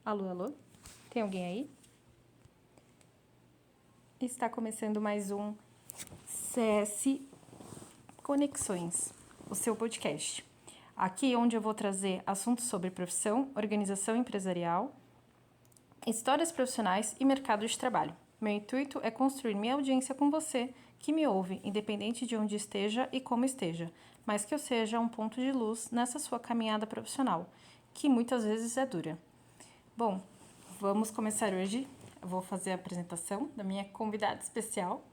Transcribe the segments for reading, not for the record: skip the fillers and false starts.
Alô, alô? Tem alguém aí? Está começando mais um CS Conexões, o seu podcast. Aqui onde eu vou trazer assuntos sobre profissão, organização empresarial, histórias profissionais e mercado de trabalho. Meu intuito é construir minha audiência com você, que me ouve, independente de onde esteja e como esteja, mas que eu seja um ponto de luz nessa sua caminhada profissional, que muitas vezes é dura. Bom, vamos começar hoje. Eu vou fazer a apresentação da minha convidada especial.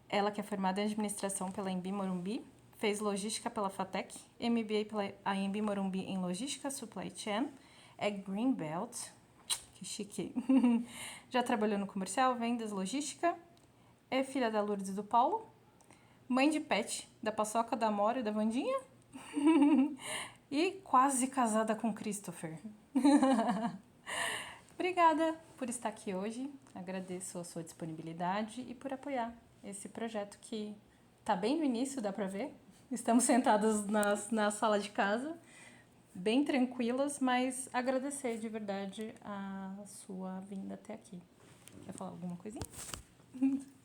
Ela que é formada em administração pela Anhembi Morumbi, fez logística pela FATEC, MBA pela Anhembi Morumbi em logística supply chain, é Green Belt, que chique. Já trabalhou no comercial, vendas, logística, é filha da Lourdes e do Paulo, mãe de pet, da Paçoca, da Amora e da Vandinha, e quase casada com Christopher. Obrigada por estar aqui hoje, agradeço a sua disponibilidade e por apoiar esse projeto que está bem no início, dá para ver. Estamos sentadas na sala de casa, bem tranquilas, mas agradecer de verdade a sua vinda até aqui. Quer falar alguma coisinha?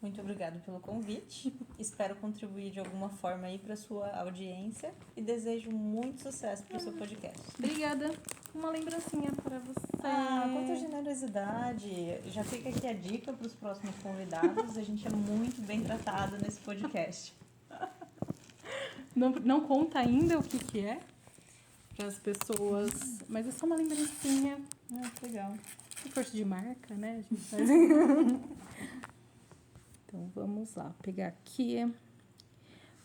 Muito obrigada pelo convite. Espero contribuir de alguma forma aí para sua audiência e desejo muito sucesso para o seu podcast. Obrigada. Uma lembrancinha para você. Quanta generosidade. Já fica aqui a dica para os próximos convidados. A gente é muito bem tratado nesse podcast. Não conta ainda o que é para as pessoas, mas é só uma lembrancinha. Que legal. Força de marca, né? A gente faz. Então, vamos lá, pegar aqui.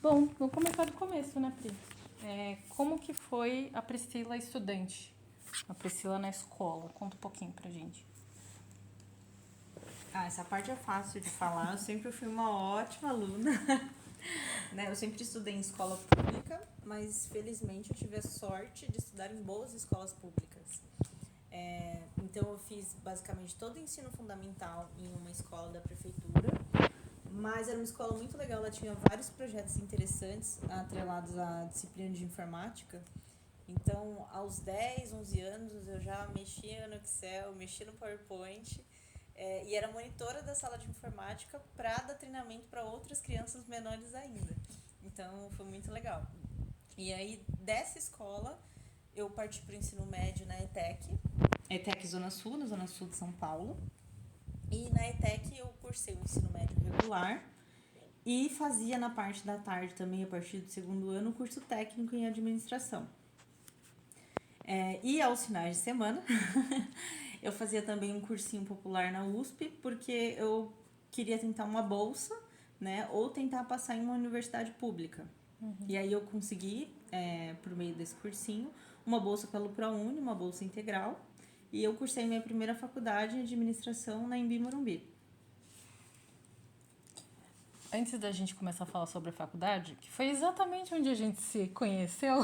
Bom, vou começar do começo, né, Pri? Como que foi a Priscila estudante? A Priscila na escola? Conta um pouquinho pra gente. Essa parte é fácil de falar. Eu sempre fui uma ótima aluna. Né? Eu sempre estudei em escola pública, mas felizmente eu tive a sorte de estudar em boas escolas públicas. Então eu fiz basicamente todo o ensino fundamental em uma escola da prefeitura, mas era uma escola muito legal, ela tinha vários projetos interessantes atrelados à disciplina de informática. Então, aos 10, 11 anos, eu já mexia no Excel, mexia no PowerPoint, e era monitora da sala de informática para dar treinamento para outras crianças menores ainda. Então, foi muito legal. E aí, dessa escola, eu parti para o ensino médio na ETEC Zona Sul, na Zona Sul de São Paulo. E na ETEC eu cursei o ensino médio regular e fazia na parte da tarde também, a partir do segundo ano, o curso técnico em administração. E aos finais de semana, eu fazia também um cursinho popular na USP, porque eu queria tentar uma bolsa, né, ou tentar passar em uma universidade pública. E aí eu consegui, por meio desse cursinho, uma bolsa pelo ProUni, uma bolsa integral, e eu cursei minha primeira faculdade em administração na Anhembi Morumbi. Antes da gente começar a falar sobre a faculdade, que foi exatamente onde a gente se conheceu,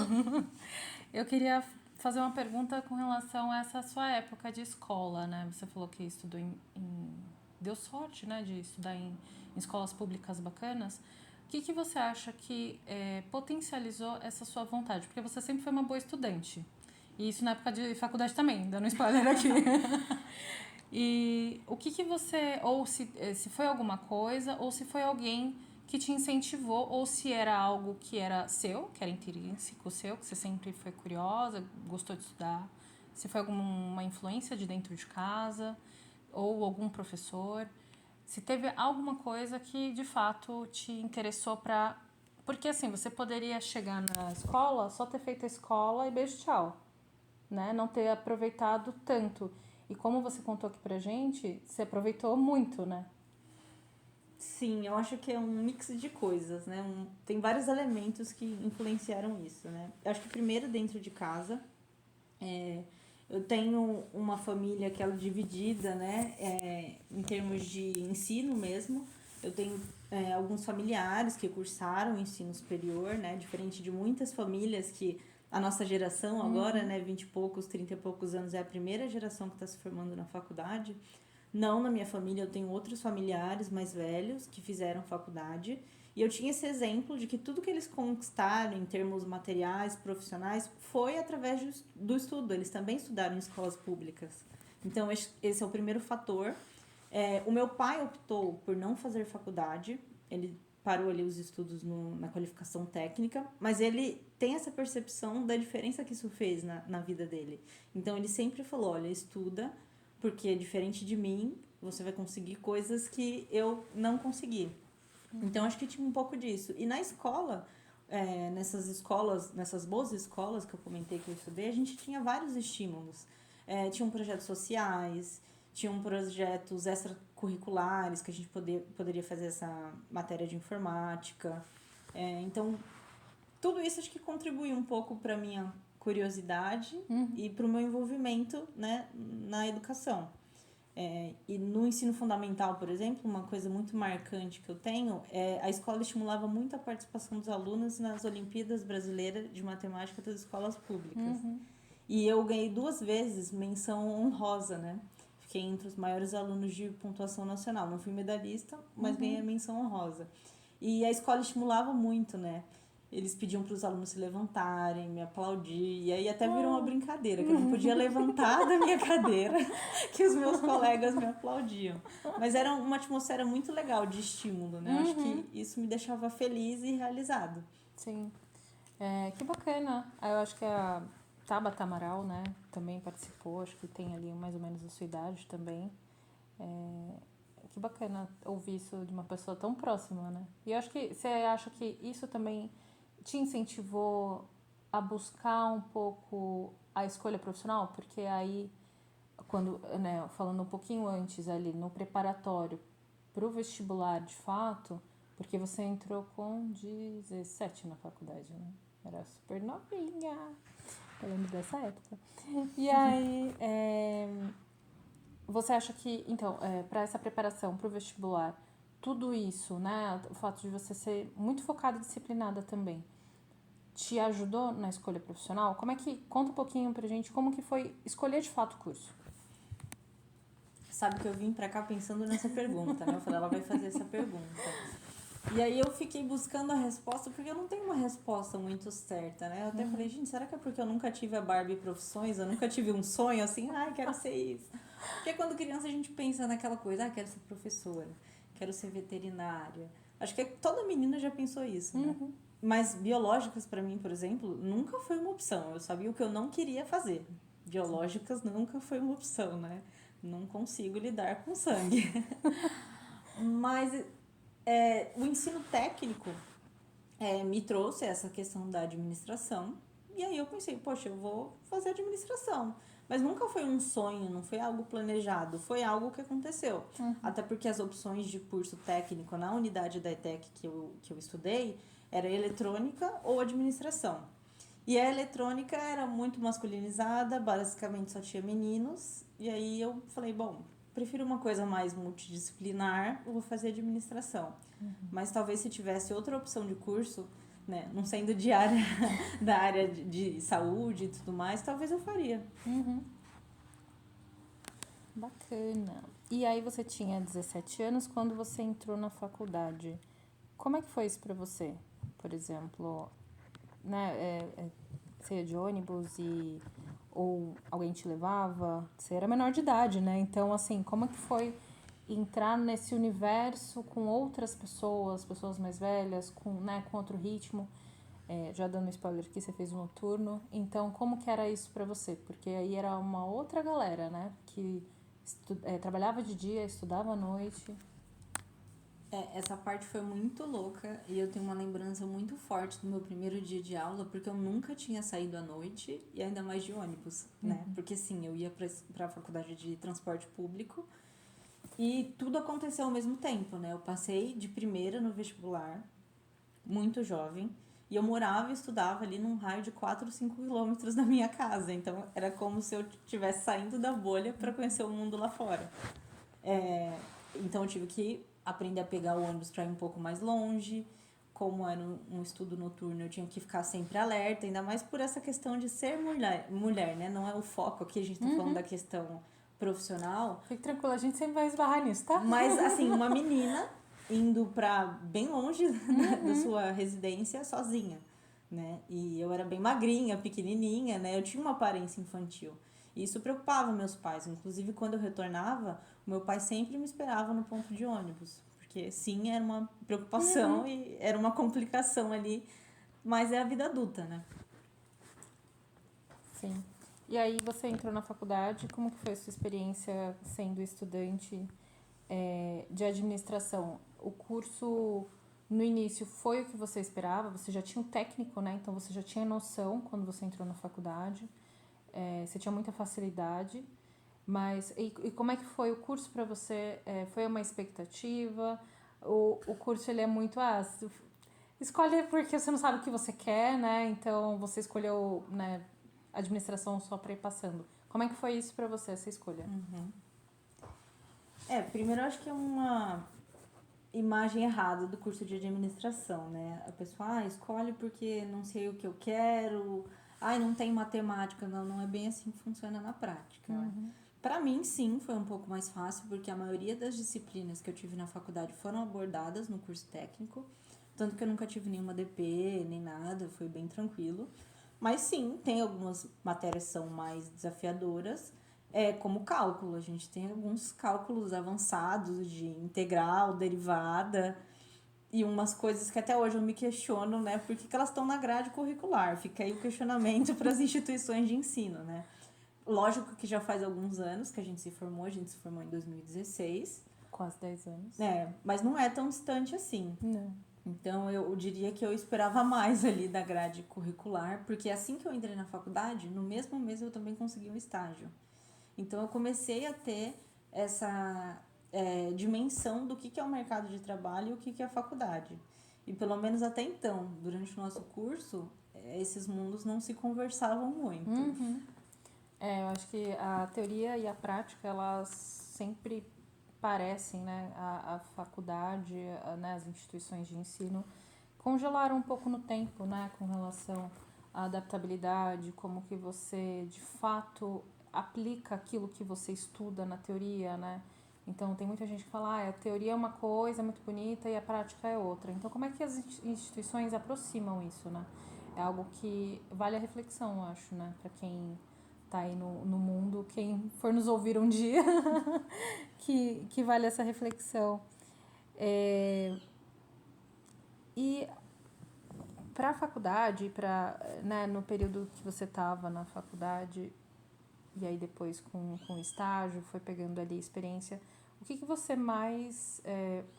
eu queria fazer uma pergunta com relação a essa sua época de escola, né? Você falou que estudou deu sorte, né, de estudar em escolas públicas bacanas. O que você acha que potencializou essa sua vontade? Porque você sempre foi uma boa estudante. E isso na época de faculdade também, dando um spoiler aqui. E o que você... Ou se foi alguma coisa, ou se foi alguém que te incentivou, ou se era algo que era seu, que era intrínseco seu, que você sempre foi curiosa, gostou de estudar. Se foi alguma influência de dentro de casa, ou algum professor. Se teve alguma coisa que, de fato, te interessou pra... Porque, assim, você poderia chegar na escola, só ter feito a escola e beijo, tchau. Né? Não ter aproveitado tanto. E como você contou aqui pra gente, você aproveitou muito, né? Sim, eu acho que é um mix de coisas, né? Tem vários elementos que influenciaram isso, né? Eu acho que primeiro dentro de casa, eu tenho uma família que ela é dividida, né? Em termos de ensino mesmo. Eu tenho alguns familiares que cursaram ensino superior, né? Diferente de muitas famílias que a nossa geração agora, né? 20 e poucos, 30 e poucos anos é a primeira geração que está se formando na faculdade. Não, na minha família eu tenho outros familiares mais velhos que fizeram faculdade. E eu tinha esse exemplo de que tudo que eles conquistaram em termos materiais, profissionais, foi através do estudo. Eles também estudaram em escolas públicas. Então, esse é o primeiro fator. O meu pai optou por não fazer faculdade, ele parou ali os estudos na qualificação técnica, mas ele tem essa percepção da diferença que isso fez na vida dele. Então, ele sempre falou, olha, estuda, porque diferente de mim, você vai conseguir coisas que eu não consegui. Então, acho que tinha um pouco disso. E na escola, nessas boas escolas que eu comentei que eu estudei, a gente tinha vários estímulos. Tinham projetos sociais, tinham projetos extracurriculares que a gente poderia fazer essa matéria de informática. Então, tudo isso acho que contribuiu um pouco para a minha curiosidade e para o meu envolvimento, né, na educação. E no ensino fundamental, por exemplo, uma coisa muito marcante que eu tenho a escola estimulava muito a participação dos alunos nas Olimpíadas Brasileiras de Matemática das escolas públicas. E eu ganhei 2 vezes menção honrosa, né? Fiquei entre os maiores alunos de pontuação nacional. Não fui medalhista, mas ganhei a menção honrosa. E a escola estimulava muito, né? Eles pediam para os alunos se levantarem, me aplaudir. E aí até virou uma brincadeira, que eu não podia levantar da minha cadeira, que os meus colegas me aplaudiam. Mas era uma atmosfera muito legal de estímulo, né? Acho que isso me deixava feliz e realizado. Sim. Que bacana. Eu acho que a Tabata Amaral, né, também participou. Acho que tem ali mais ou menos a sua idade também. Que bacana ouvir isso de uma pessoa tão próxima, né? E eu acho que você acha que isso também te incentivou a buscar um pouco a escolha profissional? Porque aí, quando, né, falando um pouquinho antes ali, no preparatório para o vestibular, de fato, porque você entrou com 17 na faculdade, né? Era super novinha. Eu lembro dessa época. E aí, você acha que, então, para essa preparação para o vestibular, tudo isso, né, o fato de você ser muito focada e disciplinada também, te ajudou na escolha profissional? Conta um pouquinho pra gente como que foi escolher de fato o curso. Sabe que eu vim pra cá pensando nessa pergunta, né? Eu falei, ela vai fazer essa pergunta. E aí eu fiquei buscando a resposta, porque eu não tenho uma resposta muito certa, né? Eu até falei, gente, será que é porque eu nunca tive a Barbie Profissões? Eu nunca tive um sonho assim, quero ser isso. Porque quando criança a gente pensa naquela coisa, quero ser professora, quero ser veterinária. Acho que toda menina já pensou isso, né? Mas biológicas, para mim, por exemplo, nunca foi uma opção. Eu sabia o que eu não queria fazer. Biológicas nunca foi uma opção, né? Não consigo lidar com sangue. Mas o ensino técnico me trouxe essa questão da administração. E aí eu pensei, poxa, eu vou fazer administração. Mas nunca foi um sonho, não foi algo planejado. Foi algo que aconteceu. Até porque as opções de curso técnico na unidade da ETEC que eu estudei era eletrônica ou administração. E a eletrônica era muito masculinizada, basicamente só tinha meninos. E aí eu falei, bom, prefiro uma coisa mais multidisciplinar, eu vou fazer administração. Mas talvez se tivesse outra opção de curso, né, não sendo da área de saúde e tudo mais, talvez eu faria. Bacana. E aí você tinha 17 anos quando você entrou na faculdade. Como é que foi isso pra você? Por exemplo, né, você ia de ônibus ou alguém te levava? Você era menor de idade, né? Então, assim, como é que foi entrar nesse universo com outras pessoas mais velhas, com outro ritmo? Já dando spoiler aqui, você fez um noturno. Então, como que era isso pra você? Porque aí era uma outra galera, né? Que trabalhava de dia, estudava à noite. Essa parte foi muito louca e eu tenho uma lembrança muito forte do meu primeiro dia de aula, porque eu nunca tinha saído à noite e ainda mais de ônibus, né? Porque sim, eu ia para a faculdade de transporte público e tudo aconteceu ao mesmo tempo, né? Eu passei de primeira no vestibular, muito jovem, e eu morava e estudava ali num raio de 4 ou 5 quilômetros da minha casa, então era como se eu estivesse saindo da bolha para conhecer o mundo lá fora. Então eu tive que aprender a pegar o ônibus para ir um pouco mais longe. Como era um estudo noturno, eu tinha que ficar sempre alerta, ainda mais por essa questão de ser mulher, né? Não é o foco aqui, a gente tá falando da questão profissional. Fique tranquila, a gente sempre vai esbarrar nisso, tá? Mas, assim, uma menina indo para bem longe da sua residência sozinha, né? E eu era bem magrinha, pequenininha, né? Eu tinha uma aparência infantil. E isso preocupava meus pais. Inclusive, quando eu retornava, o meu pai sempre me esperava no ponto de ônibus. Porque, sim, era uma preocupação e era uma complicação ali. Mas é a vida adulta, né? Sim. E aí você entrou na faculdade, como que foi a sua experiência sendo estudante de administração? O curso, no início, foi o que você esperava? Você já tinha um técnico, né? Então você já tinha noção quando você entrou na faculdade. Você tinha muita facilidade. Mas, e como é que foi o curso para você? Foi uma expectativa? O curso, ele é muito... escolhe porque você não sabe o que você quer, né? Então, você escolheu, né, administração só para ir passando. Como é que foi isso para você, essa escolha? Primeiro eu acho que é uma imagem errada do curso de administração, né? A pessoa, escolhe porque não sei o que eu quero, não tem matemática. Não, não é bem assim que funciona na prática. Para mim, sim, foi um pouco mais fácil, porque a maioria das disciplinas que eu tive na faculdade foram abordadas no curso técnico, tanto que eu nunca tive nenhuma DP, nem nada, foi bem tranquilo. Mas sim, tem algumas matérias que são mais desafiadoras, como cálculo. A gente tem alguns cálculos avançados de integral, derivada, e umas coisas que até hoje eu me questiono, né? Por que elas estão na grade curricular? Fica aí o questionamento para as instituições de ensino, né? Lógico que já faz alguns anos que a gente se formou em 2016. Quase 10 anos. Mas não é tão distante assim. Não. Então, eu diria que eu esperava mais ali da grade curricular, porque assim que eu entrei na faculdade, no mesmo mês eu também consegui um estágio. Então, eu comecei a ter essa dimensão do que é o mercado de trabalho e o que é a faculdade. E pelo menos até então, durante o nosso curso, esses mundos não se conversavam muito. Eu acho que a teoria e a prática, elas sempre parecem, né? A faculdade, né? As instituições de ensino congelaram um pouco no tempo, né? Com relação à adaptabilidade, como que você, de fato, aplica aquilo que você estuda na teoria, né? Então, tem muita gente que fala, a teoria é uma coisa muito bonita e a prática é outra. Então, como é que as instituições aproximam isso, né? É algo que vale a reflexão, eu acho, né? Para quem tá aí no mundo, quem for nos ouvir um dia, que vale essa reflexão. E para a faculdade, né, no período que você estava na faculdade, e aí depois com o estágio, foi pegando ali experiência, o que você mais,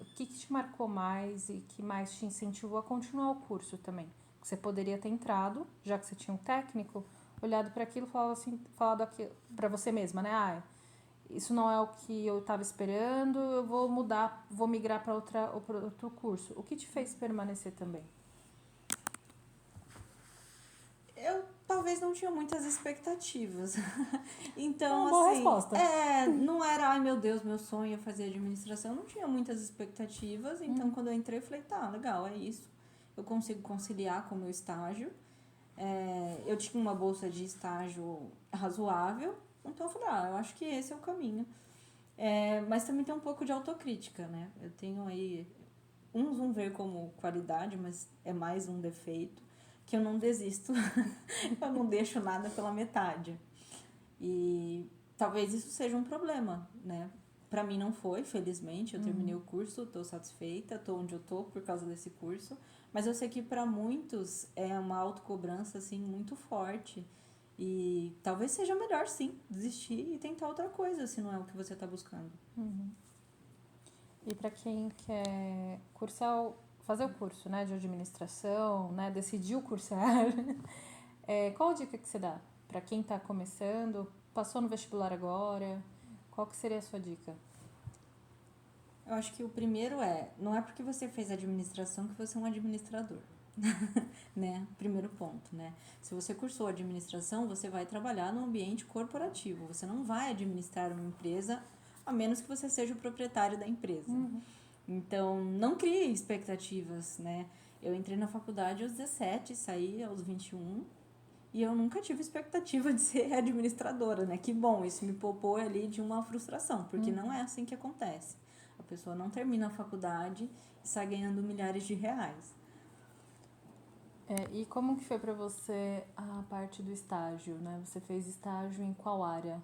o que te marcou mais e que mais te incentivou a continuar o curso também? Você poderia ter entrado, já que você tinha um técnico, olhado para aquilo e falado para você mesma, né? Isso não é o que eu estava esperando, eu vou mudar, vou migrar para outro curso. O que te fez permanecer também? Eu talvez não tinha muitas expectativas. Então, Uma boa assim, resposta. não era, ai meu Deus, meu sonho é fazer administração. Eu não tinha muitas expectativas. Então, quando eu entrei, eu falei, tá, legal, é isso. Eu consigo conciliar com o meu estágio. Eu tinha uma bolsa de estágio razoável. Então, eu falei, eu acho que esse é o caminho. Mas também tem um pouco de autocrítica, né? Eu tenho aí, uns vão ver como qualidade, mas é mais um defeito, que eu não desisto. Eu não deixo nada pela metade. E talvez isso seja um problema, né? Pra mim não foi, felizmente. Eu terminei o curso, tô satisfeita, tô onde eu tô por causa desse curso. Mas eu sei que para muitos é uma autocobrança, assim, muito forte. E talvez seja melhor, sim, desistir e tentar outra coisa, se não é o que você tá buscando. E para quem quer fazer o curso, né, de administração, né, decidiu cursar, qual a dica que você dá para quem está começando, passou no vestibular agora? Qual que seria a sua dica? Eu acho que o primeiro não é porque você fez administração que você é um administrador. Né? Primeiro ponto, né? Se você cursou administração, você vai trabalhar no ambiente corporativo. Você não vai administrar uma empresa a menos que você seja o proprietário da empresa. Então, não crie expectativas, né? Eu entrei na faculdade aos 17, saí aos 21 e eu nunca tive expectativa de ser administradora, né? Que bom, isso me poupou ali de uma frustração, porque não é assim que acontece. A pessoa não termina a faculdade e sai ganhando milhares de reais. E como que foi para você a parte do estágio, né? Você fez estágio em qual área?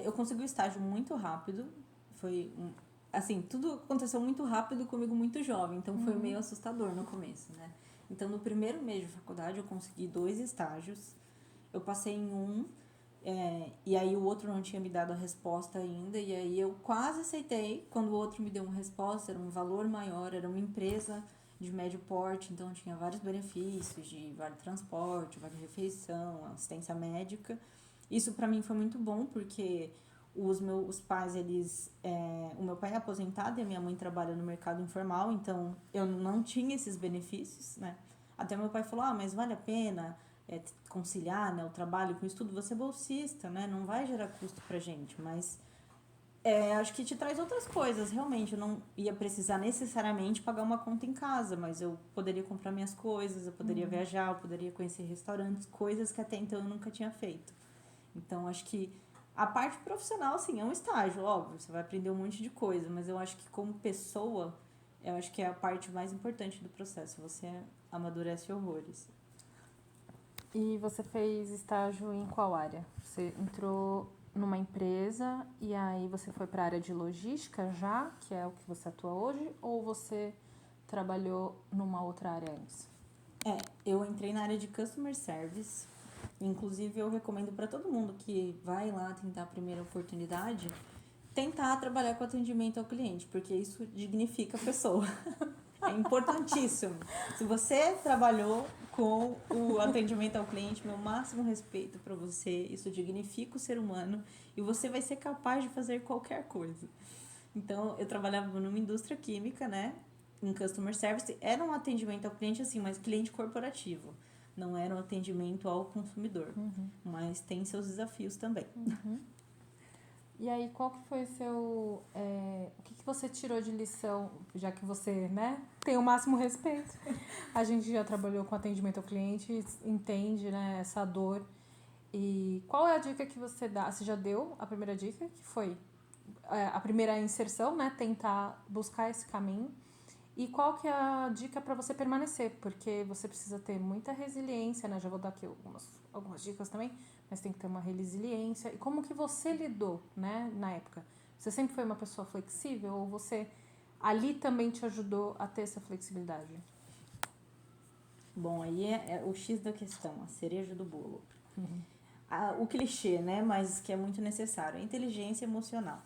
Eu consegui o estágio muito rápido. Assim, tudo aconteceu muito rápido comigo, muito jovem. Então, foi meio assustador no começo, né? Então, no primeiro mês de faculdade, eu consegui 2 estágios. Eu passei em um, e aí o outro não tinha me dado a resposta ainda. E aí, eu quase aceitei. Quando o outro me deu uma resposta, era um valor maior, era uma empresa de médio porte. Então, tinha vários benefícios de vale transporte, vale refeição, assistência médica. Isso para mim foi muito bom, porque os meus pais, o meu pai é aposentado e a minha mãe trabalha no mercado informal, então eu não tinha esses benefícios, né? Até meu pai falou, mas vale a pena conciliar, né, o trabalho com o estudo, você é bolsista, né? Não vai gerar custo pra gente, mas acho que te traz outras coisas, realmente. Eu não ia precisar necessariamente pagar uma conta em casa, mas eu poderia comprar minhas coisas, eu poderia viajar, eu poderia conhecer restaurantes, coisas que até então eu nunca tinha feito. Então, acho que a parte profissional, assim, é um estágio, óbvio, você vai aprender um monte de coisa, mas eu acho que como pessoa, eu acho que é a parte mais importante do processo, você amadurece horrores. E você fez estágio em qual área? Você entrou numa empresa e aí você foi para a área de logística já, que é o que você atua hoje, ou você trabalhou numa outra área antes? Eu entrei na área de Customer Service, inclusive eu recomendo para todo mundo que vai lá tentar a primeira oportunidade, tentar trabalhar com atendimento ao cliente, porque isso dignifica a pessoa. É importantíssimo. Se você trabalhou com o atendimento ao cliente, meu máximo respeito para você. Isso dignifica o ser humano e você vai ser capaz de fazer qualquer coisa. Então, eu trabalhava numa indústria química, né? Em customer service. Era um atendimento ao cliente, assim, mas cliente corporativo. Não era um atendimento ao consumidor. Mas tem seus desafios também. E aí, qual que foi o seu... o que você tirou de lição, já que você, né, tem o máximo respeito? A gente já trabalhou com atendimento ao cliente, entende, né, essa dor. E qual é a dica que você dá? Você já deu a primeira dica, que foi a primeira inserção, né, tentar buscar esse caminho. E qual que é a dica para você permanecer? Porque você precisa ter muita resiliência, né? Já vou dar aqui algumas dicas também, mas tem que ter uma resiliência. E como que você lidou, né, na época? Você sempre foi uma pessoa flexível ou você ali também te ajudou a ter essa flexibilidade? Bom, aí é o X da questão, a cereja do bolo. O clichê, né? Mas que é muito necessário, a inteligência emocional.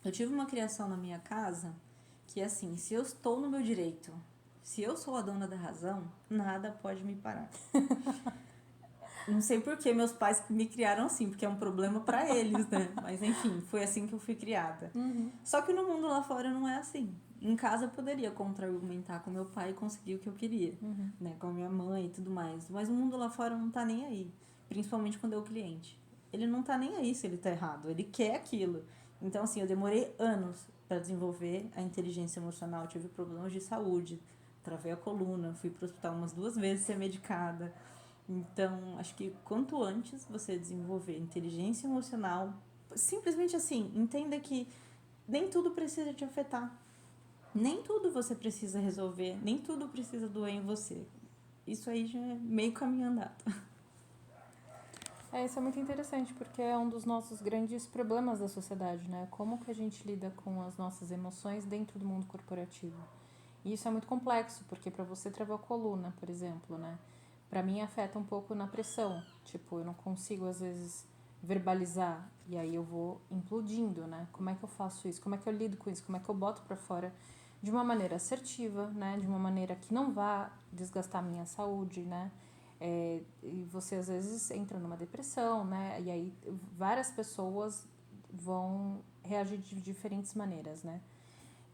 Eu tive uma criação na minha casa que, assim, se eu estou no meu direito, se eu sou a dona da razão, nada pode me parar. Não sei por que meus pais me criaram assim, porque é um problema pra eles, né? Mas enfim, foi assim que eu fui criada. Só que no mundo lá fora não é assim. Em casa eu poderia contra-argumentar com meu pai e conseguir o que eu queria, né? Com a minha mãe e tudo mais. Mas o mundo lá fora não tá nem aí. Principalmente quando é o cliente. Ele não tá nem aí se ele tá errado, ele quer aquilo. Então, assim, eu demorei anos para desenvolver a inteligência emocional. Eu tive problemas de saúde, travei a coluna, fui pro hospital umas 2 vezes ser medicada. Então, acho que quanto antes você desenvolver inteligência emocional, simplesmente assim, entenda que nem tudo precisa te afetar. Nem tudo você precisa resolver, nem tudo precisa doer em você. Isso aí já é meio caminho andado. Isso é muito interessante, porque é um dos nossos grandes problemas da sociedade, né? Como que a gente lida com as nossas emoções dentro do mundo corporativo. E isso é muito complexo, porque para você travar a coluna, por exemplo, né? Para mim afeta um pouco na pressão. Tipo, eu não consigo, às vezes, verbalizar. E aí eu vou implodindo, né? Como é que eu faço isso? Como é que eu lido com isso? Como é que eu boto para fora de uma maneira assertiva, né? De uma maneira que não vá desgastar a minha saúde, né? E você às vezes entra numa depressão, né? E aí várias pessoas vão reagir de diferentes maneiras, né?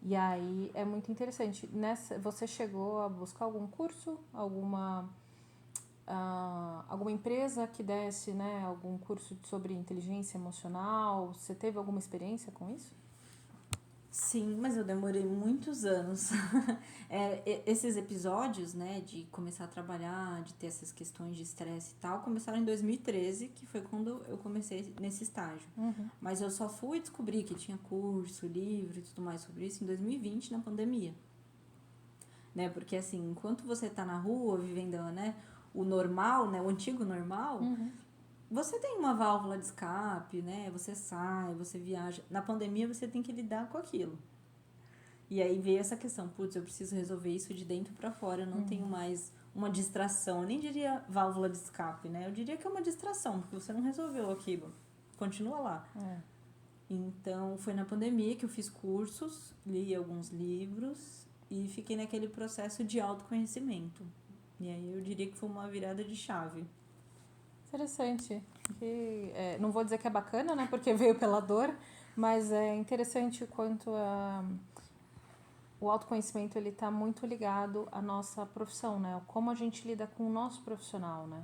E aí é muito interessante. Você chegou a buscar algum curso, alguma empresa que desse, né, algum curso sobre inteligência emocional? Você teve alguma experiência com isso? Sim, mas eu demorei muitos anos. Esses episódios, né, de começar a trabalhar, de ter essas questões de estresse e tal, começaram em 2013, que foi quando eu comecei nesse estágio. Mas eu só fui descobrir que tinha curso, livro e tudo mais sobre isso em 2020, na pandemia. né? Porque assim, enquanto você tá na rua vivendo, né, o normal, né, o antigo normal, você tem uma válvula de escape, né? Você sai, você viaja. Na pandemia você tem que lidar com aquilo. E aí veio essa questão, putz, eu preciso resolver isso de dentro para fora, eu não tenho mais uma distração. Eu nem diria válvula de escape, né? Eu diria que é uma distração, porque você não resolveu aquilo. Continua lá. Então, foi na pandemia que eu fiz cursos, li alguns livros e fiquei naquele processo de autoconhecimento. E aí eu diria que foi uma virada de chave. Interessante. Não vou dizer que é bacana, né? Porque veio pela dor, mas é interessante o quanto o autoconhecimento ele está muito ligado à nossa profissão, né? Como a gente lida com o nosso profissional, né?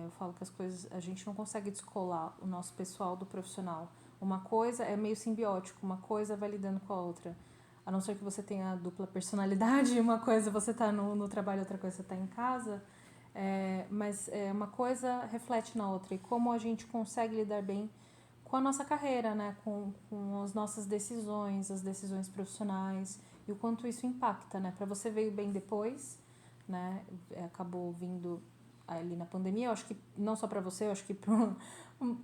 Eu falo que as coisas, a gente não consegue descolar o nosso pessoal do profissional. Uma coisa é meio simbiótico, uma coisa vai lidando com a outra. A não ser que você tenha dupla personalidade, uma coisa você está no trabalho, outra coisa você está em casa. Mas uma coisa reflete na outra. E como a gente consegue lidar bem com a nossa carreira, né? Com as nossas decisões, as decisões profissionais e o quanto isso impacta, né? Para você veio bem depois, né? Acabou vindo ali na pandemia. Eu acho que não só para você, eu acho que para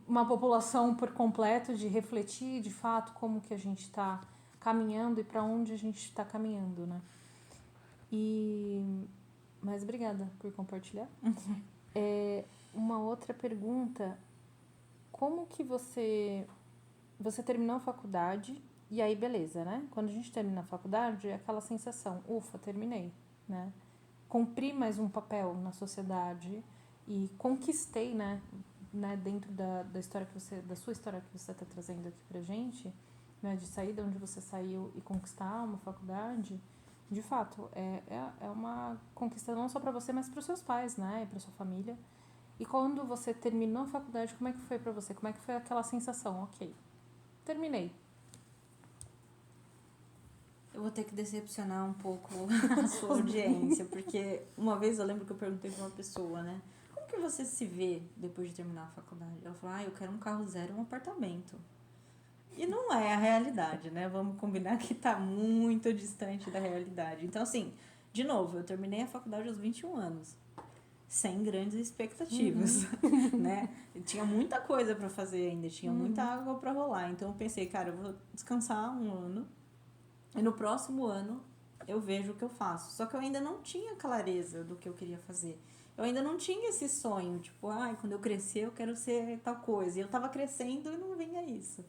uma população por completo de refletir de fato como que a gente está caminhando e para onde a gente está caminhando, né? Mas obrigada por compartilhar. Uma outra pergunta: como que você terminou a faculdade e aí beleza, né? Quando a gente termina a faculdade é aquela sensação, ufa, terminei, né? Cumpri mais um papel na sociedade e conquistei, né, dentro da história da sua história que você está trazendo aqui pra gente, né, de sair de onde você saiu e conquistar uma faculdade. De fato, é uma conquista não só para você, mas para os seus pais, né, e para sua família. E quando você terminou a faculdade, como é que foi para você? Como é que foi aquela sensação? Ok, terminei. Eu vou ter que decepcionar um pouco a sua audiência, porque uma vez eu lembro que eu perguntei pra uma pessoa, né? Como que você se vê depois de terminar a faculdade? Ela falou, eu quero um carro zero e um apartamento. E não é a realidade, né? Vamos combinar que tá muito distante da realidade. Então, assim, de novo, eu terminei a faculdade aos 21 anos. Sem grandes expectativas, né? Eu tinha muita coisa para fazer ainda, tinha muita água para rolar. Então eu pensei, cara, eu vou descansar um ano e no próximo ano eu vejo o que eu faço. Só que eu ainda não tinha clareza do que eu queria fazer. Eu ainda não tinha esse sonho, tipo, quando eu crescer eu quero ser tal coisa. E eu tava crescendo e não vinha isso.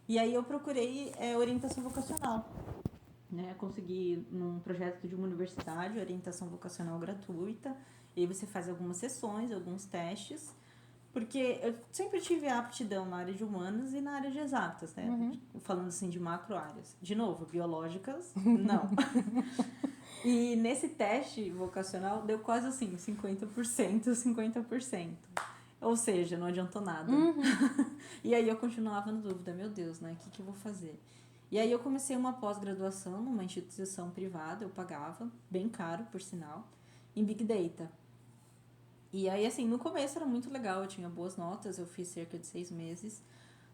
E aí eu procurei orientação vocacional, né? Consegui num projeto de uma universidade, orientação vocacional gratuita. E aí você faz algumas sessões, alguns testes, porque eu sempre tive aptidão na área de humanas e na área de exatas, né? Falando assim de macro áreas. De novo, biológicas, não. E nesse teste vocacional deu quase assim, 50%, 50%. Ou seja, não adiantou nada. E aí eu continuava na dúvida, meu Deus, né? O que eu vou fazer? E aí eu comecei uma pós-graduação numa instituição privada, eu pagava, bem caro, por sinal, em Big Data. E aí, assim, no começo era muito legal, eu tinha boas notas, eu fiz cerca de 6 meses.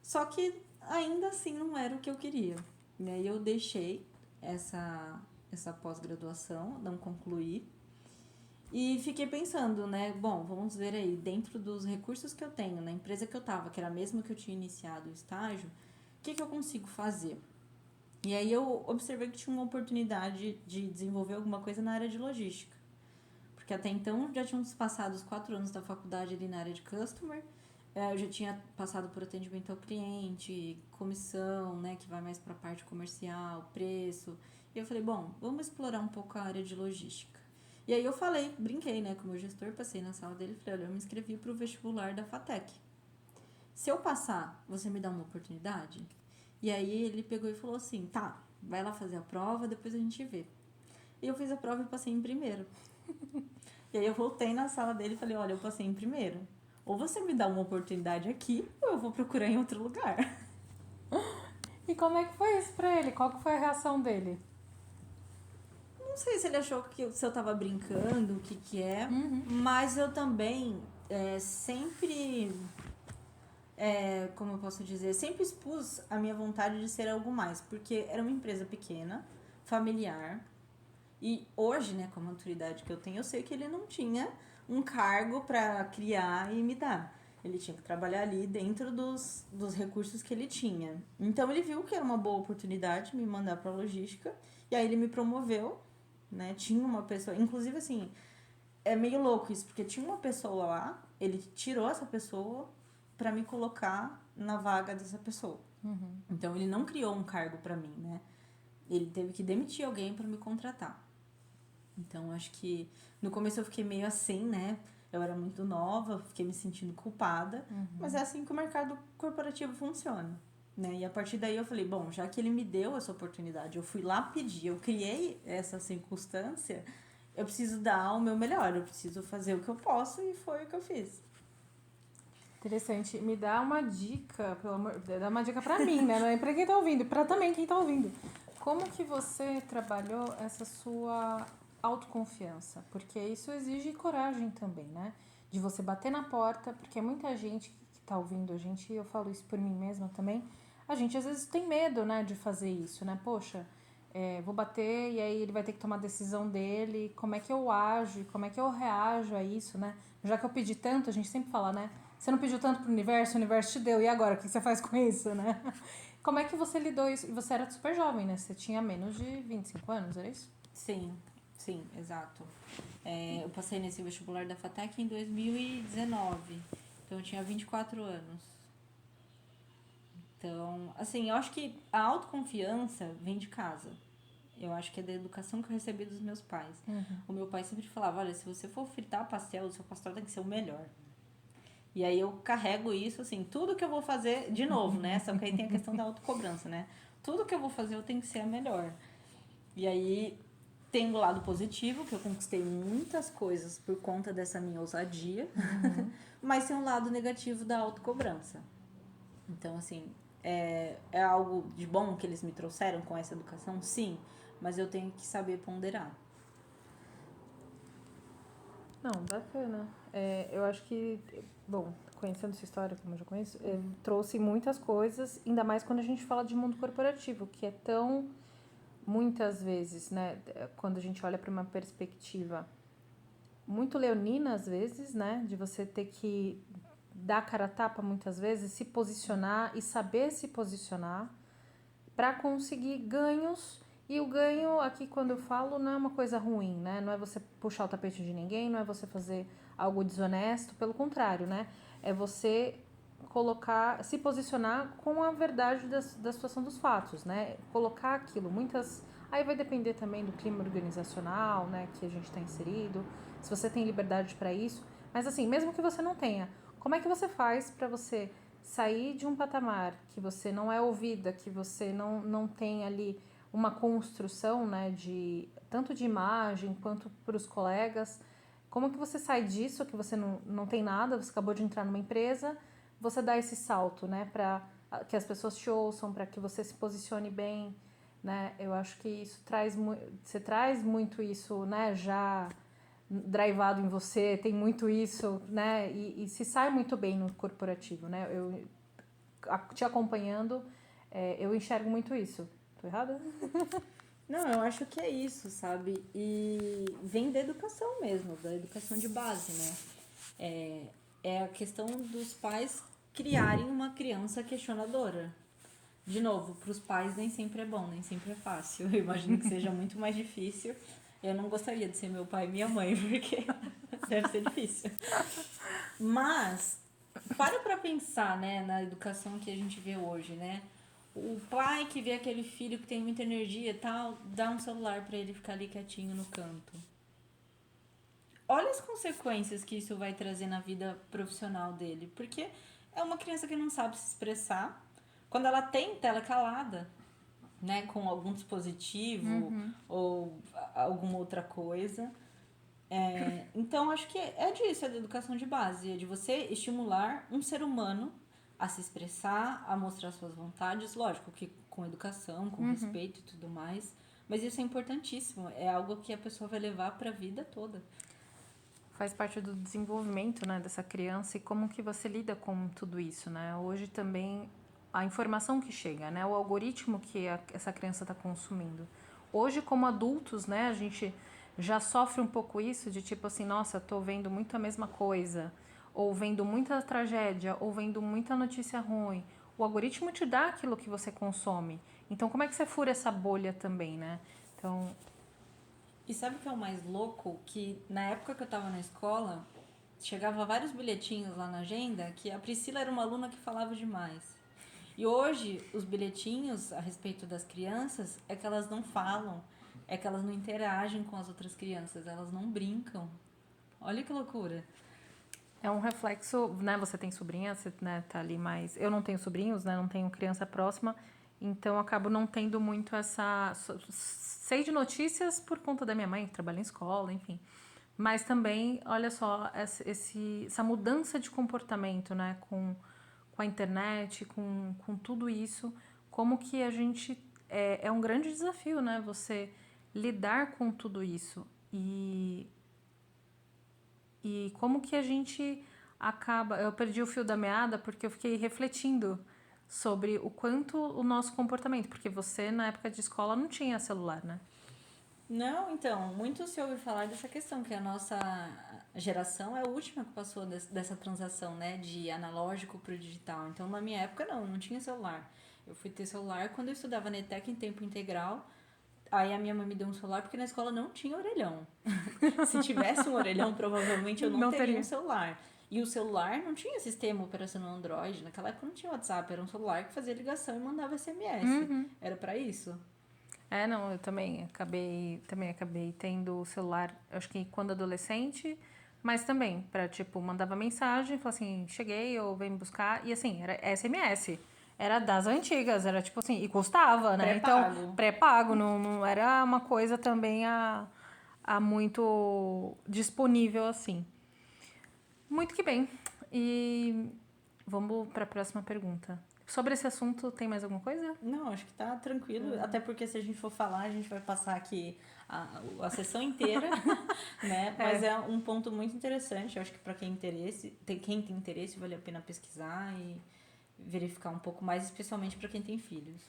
Só que ainda assim não era o que eu queria. E aí eu deixei essa pós-graduação, não concluí. E fiquei pensando, né? Bom, vamos ver aí, dentro dos recursos que eu tenho, na empresa que eu tava, que era a mesma que eu tinha iniciado o estágio, o que eu consigo fazer? E aí eu observei que tinha uma oportunidade de desenvolver alguma coisa na área de logística. Porque até então já tínhamos passado os 4 anos da faculdade ali na área de customer. Eu já tinha passado por atendimento ao cliente, comissão, né, que vai mais para a parte comercial, preço. E eu falei, bom, vamos explorar um pouco a área de logística. E aí eu falei, brinquei, né, com o meu gestor, passei na sala dele e falei, olha, eu me inscrevi para o vestibular da FATEC. Se eu passar, você me dá uma oportunidade? E aí ele pegou e falou assim, tá, vai lá fazer a prova, depois a gente vê. E eu fiz a prova e passei em primeiro. E aí eu voltei na sala dele e falei, olha, eu passei em primeiro. Ou você me dá uma oportunidade aqui, ou eu vou procurar em outro lugar. E como é que foi isso pra ele? Qual que foi a reação dele? Não sei se ele achou que se eu tava brincando, o que é. Mas eu também sempre... como eu posso dizer? Sempre expus a minha vontade de ser algo mais. Porque era uma empresa pequena, familiar. E hoje, né, com a maturidade que eu tenho, eu sei que ele não tinha um cargo para criar e me dar. Ele tinha que trabalhar ali dentro dos recursos que ele tinha. Então ele viu que era uma boa oportunidade me mandar para logística e aí ele me promoveu, né? Tinha uma pessoa, inclusive assim, é meio louco isso, porque tinha uma pessoa lá, ele tirou essa pessoa para me colocar na vaga dessa pessoa. Então ele não criou um cargo para mim, né? Ele teve que demitir alguém para me contratar. Então acho que no começo eu fiquei meio assim, né? Eu era muito nova, fiquei me sentindo culpada, mas é assim que o mercado corporativo funciona, né? E a partir daí eu falei, bom, já que ele me deu essa oportunidade, eu fui lá pedir, eu criei essa circunstância, eu preciso dar o meu melhor, eu preciso fazer o que eu posso e foi o que eu fiz. Interessante. Me dá uma dica, pelo amor, dá uma dica pra mim, né? Não é pra quem tá ouvindo, pra também quem tá ouvindo. Como que você trabalhou essa sua autoconfiança? Porque isso exige coragem também, né? De você bater na porta, porque muita gente que tá ouvindo a gente, e eu falo isso por mim mesma também, a gente às vezes tem medo, né, de fazer isso, né? Poxa, vou bater e aí ele vai ter que tomar a decisão dele, como é que eu ajo, como é que eu reajo a isso, né? Já que eu pedi tanto, a gente sempre fala, né? Você não pediu tanto pro universo, o universo te deu, e agora? O que você faz com isso, né? Como é que você lidou isso? E você era super jovem, né? Você tinha menos de 25 anos, era isso? Sim, exato. Eu passei nesse vestibular da FATEC em 2019, então eu tinha 24 anos. Então, assim, eu acho que a autoconfiança vem de casa. Eu acho que é da educação que eu recebi dos meus pais. O meu pai sempre falava, olha, se você for fritar pastel, o seu pastel tem que ser o melhor. E aí eu carrego isso, assim, tudo que eu vou fazer, de novo, né? Só que aí tem a questão da autocobrança, né? Tudo que eu vou fazer eu tenho que ser a melhor. E aí tem o lado positivo, que eu conquistei muitas coisas por conta dessa minha ousadia, mas tem um lado negativo da autocobrança. Então, assim, é algo de bom que eles me trouxeram com essa educação? Sim, mas eu tenho que saber ponderar. Não, bacana. Eu acho que, bom, conhecendo sua história, como eu já conheço, trouxe muitas coisas, ainda mais quando a gente fala de mundo corporativo, que é tão, muitas vezes, né, quando a gente olha para uma perspectiva muito leonina, às vezes, né, de você ter que dar cara a tapa muitas vezes, se posicionar e saber se posicionar para conseguir ganhos. E o ganho aqui, quando eu falo, não é uma coisa ruim, né? Não é você puxar o tapete de ninguém, não é você fazer algo desonesto, pelo contrário, né? É você colocar, se posicionar com a verdade da situação dos fatos, né? Colocar aquilo, muitas... Aí vai depender também do clima organizacional, né, que a gente está inserido, se você tem liberdade para isso. Mas assim, mesmo que você não tenha, como é que você faz para você sair de um patamar que você não é ouvida, que você não tem ali uma construção, né, de tanto de imagem quanto para os colegas? Como que você sai disso, que você não tem nada, você acabou de entrar numa empresa, você dá esse salto, né, para que as pessoas te ouçam, para que você se posicione bem, né? Eu acho que isso você traz muito isso, né, já drivado em você, tem muito isso, né? E se sai muito bem no corporativo, né? Eu te acompanhando, eu enxergo muito isso. Tô errada? Não, eu acho que é isso, sabe? E vem da educação mesmo, da educação de base, né? É a questão dos pais criarem uma criança questionadora. De novo, para os pais nem sempre é bom, nem sempre é fácil. Eu imagino que seja muito mais difícil. Eu não gostaria de ser meu pai e minha mãe, porque deve ser difícil. Mas, para pensar, né, na educação que a gente vê hoje, né? O pai que vê aquele filho que tem muita energia e tal, dá um celular para ele ficar ali quietinho no canto. Olha as consequências que isso vai trazer na vida profissional dele, porque é uma criança que não sabe se expressar. Quando ela tenta, ela é calada, né, com algum dispositivo ou alguma outra coisa. Então, acho que é disso, é da educação de base, é de você estimular um ser humano a se expressar, a mostrar suas vontades, lógico que com educação, com respeito e tudo mais, mas isso é importantíssimo, é algo que a pessoa vai levar para a vida toda. Faz parte do desenvolvimento, né, dessa criança e como que você lida com tudo isso, né? Hoje também a informação que chega, né, o algoritmo que essa criança está consumindo. hoje como adultos, né, a gente já sofre um pouco isso de tipo assim, nossa, tô vendo muito a mesma coisa, ou vendo muita tragédia, ou vendo muita notícia ruim. O algoritmo te dá aquilo que você consome. Então, como é que você fura essa bolha também, né? Então, E sabe o que é o mais louco? Que na época que eu tava na escola, chegava vários bilhetinhos lá na agenda que a Priscila era uma aluna que falava demais. E hoje, os bilhetinhos a respeito das crianças é que elas não falam, é que elas não interagem com as outras crianças, elas não brincam. Olha que loucura. é um reflexo, né? Você tem sobrinha, você, né, tá ali mais. Eu não tenho sobrinhos, né? Não tenho criança próxima, então eu acabo não tendo muito essa. Sei de notícias por conta da minha mãe, que trabalha em escola, enfim. Mas também, olha só, essa mudança de comportamento, né? Com a internet, com tudo isso, como que a gente. É um grande desafio, né? Você lidar com tudo isso. E como que a gente acaba. Eu perdi o fio da meada porque eu fiquei refletindo sobre o quanto o nosso comportamento. Porque você, na época de escola, não tinha celular, né? Não, então, muito se ouve falar dessa questão, que a nossa geração é a última que passou dessa transação, né, de analógico para o digital. Então, na minha época, não tinha celular. Eu fui ter celular quando eu estudava na ETEC em tempo integral. Aí a minha mãe me deu um celular porque na escola não tinha orelhão. Se tivesse um orelhão, provavelmente eu não Não teria teria. um celular. E o celular não tinha sistema operacional Android. Naquela época não tinha WhatsApp, era um celular que fazia ligação e mandava SMS. Era para isso. É, não, eu também acabei tendo o celular, acho que quando adolescente, mas também para tipo mandava mensagem, falava assim, cheguei ou vem me buscar e assim, era SMS. Era das antigas, era tipo assim, e custava, né? Então, Pré-pago. pré-pago, não era uma coisa também a muito disponível assim. Muito que bem. E vamos para a próxima pergunta. Sobre esse assunto, tem mais alguma coisa? Não, acho que tá tranquilo. Até porque se a gente for falar, a gente vai passar aqui a sessão inteira, né? Mas é um ponto muito interessante. Eu acho que para quem tem interesse, vale a pena pesquisar e verificar um pouco mais, especialmente para quem tem filhos.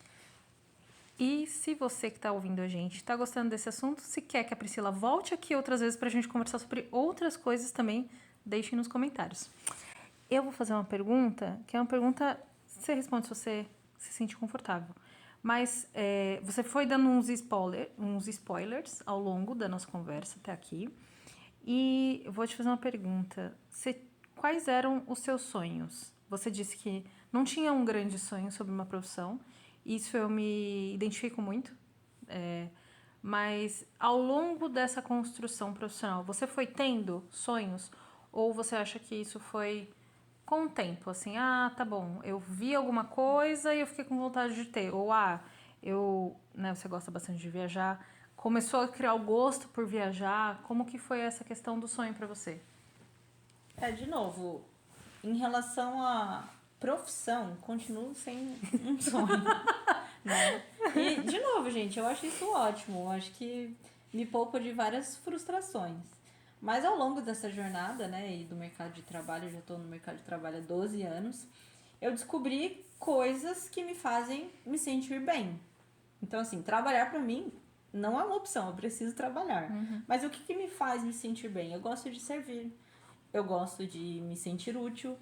E se você que está ouvindo a gente está gostando desse assunto, se quer que a Priscila volte aqui outras vezes para a gente conversar sobre outras coisas também, deixe nos comentários. Eu vou fazer uma pergunta, que é uma pergunta, você responde se você se sente confortável. Mas você foi dando uns spoilers ao longo da nossa conversa até aqui. E eu vou te fazer uma pergunta. Quais eram os seus sonhos? Você disse que não tinha um grande sonho sobre uma profissão. Isso eu me identifico muito. Mas ao longo dessa construção profissional, você foi tendo sonhos? Ou você acha que isso foi com o tempo? Assim, tá bom, eu vi alguma coisa e eu fiquei com vontade de ter. Ou, você gosta bastante de viajar, começou a criar o gosto por viajar. Como que foi essa questão do sonho para você? De novo, em relação à profissão, continuo sem um sonho, né? E, de novo, gente, eu acho isso ótimo. Eu acho que me poupa de várias frustrações. Mas ao longo dessa jornada, né, e do mercado de trabalho, eu já estou no mercado de trabalho há 12 anos, eu descobri coisas que me fazem me sentir bem. Então, assim, trabalhar para mim não é uma opção, eu preciso trabalhar. Mas o que me faz me sentir bem? Eu gosto de servir, eu gosto de me sentir útil.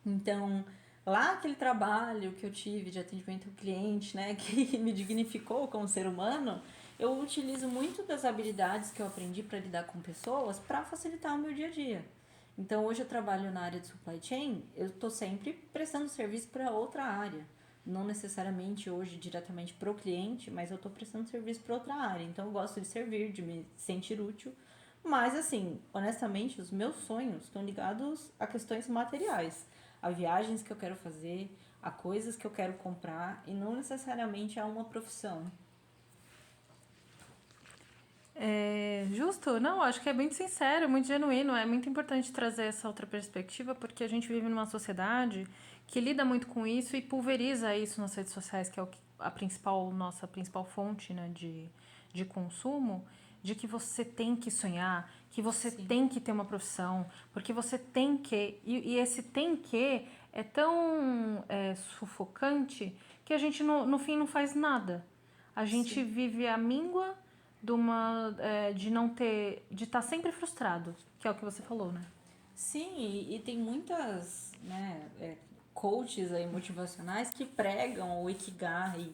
Então, lá aquele trabalho que eu tive de atendimento ao cliente, né, que me dignificou como ser humano, eu utilizo muito das habilidades que eu aprendi para lidar com pessoas para facilitar o meu dia a dia. Então, hoje eu trabalho na área de supply chain, eu estou sempre prestando serviço para outra área. Não necessariamente hoje diretamente para o cliente, mas eu estou prestando serviço para outra área. Então, eu gosto de servir, de me sentir útil. Mas, assim, honestamente, os meus sonhos estão ligados a questões materiais, a viagens que eu quero fazer, a coisas que eu quero comprar e não necessariamente a uma profissão. Justo? Não, acho que é muito sincero, muito genuíno. É muito importante trazer essa outra perspectiva, porque a gente vive numa sociedade que lida muito com isso e pulveriza isso nas redes sociais, que é nossa principal fonte, né, de consumo, de que você tem que sonhar, que você Sim. tem que ter uma profissão, porque você tem que. E esse tem que é tão sufocante que a gente, no fim, não faz nada. a gente vive a míngua de estar sempre frustrado, que é o que você falou, né? Sim, e tem muitas, né, coaches aí motivacionais que pregam o Ikigai,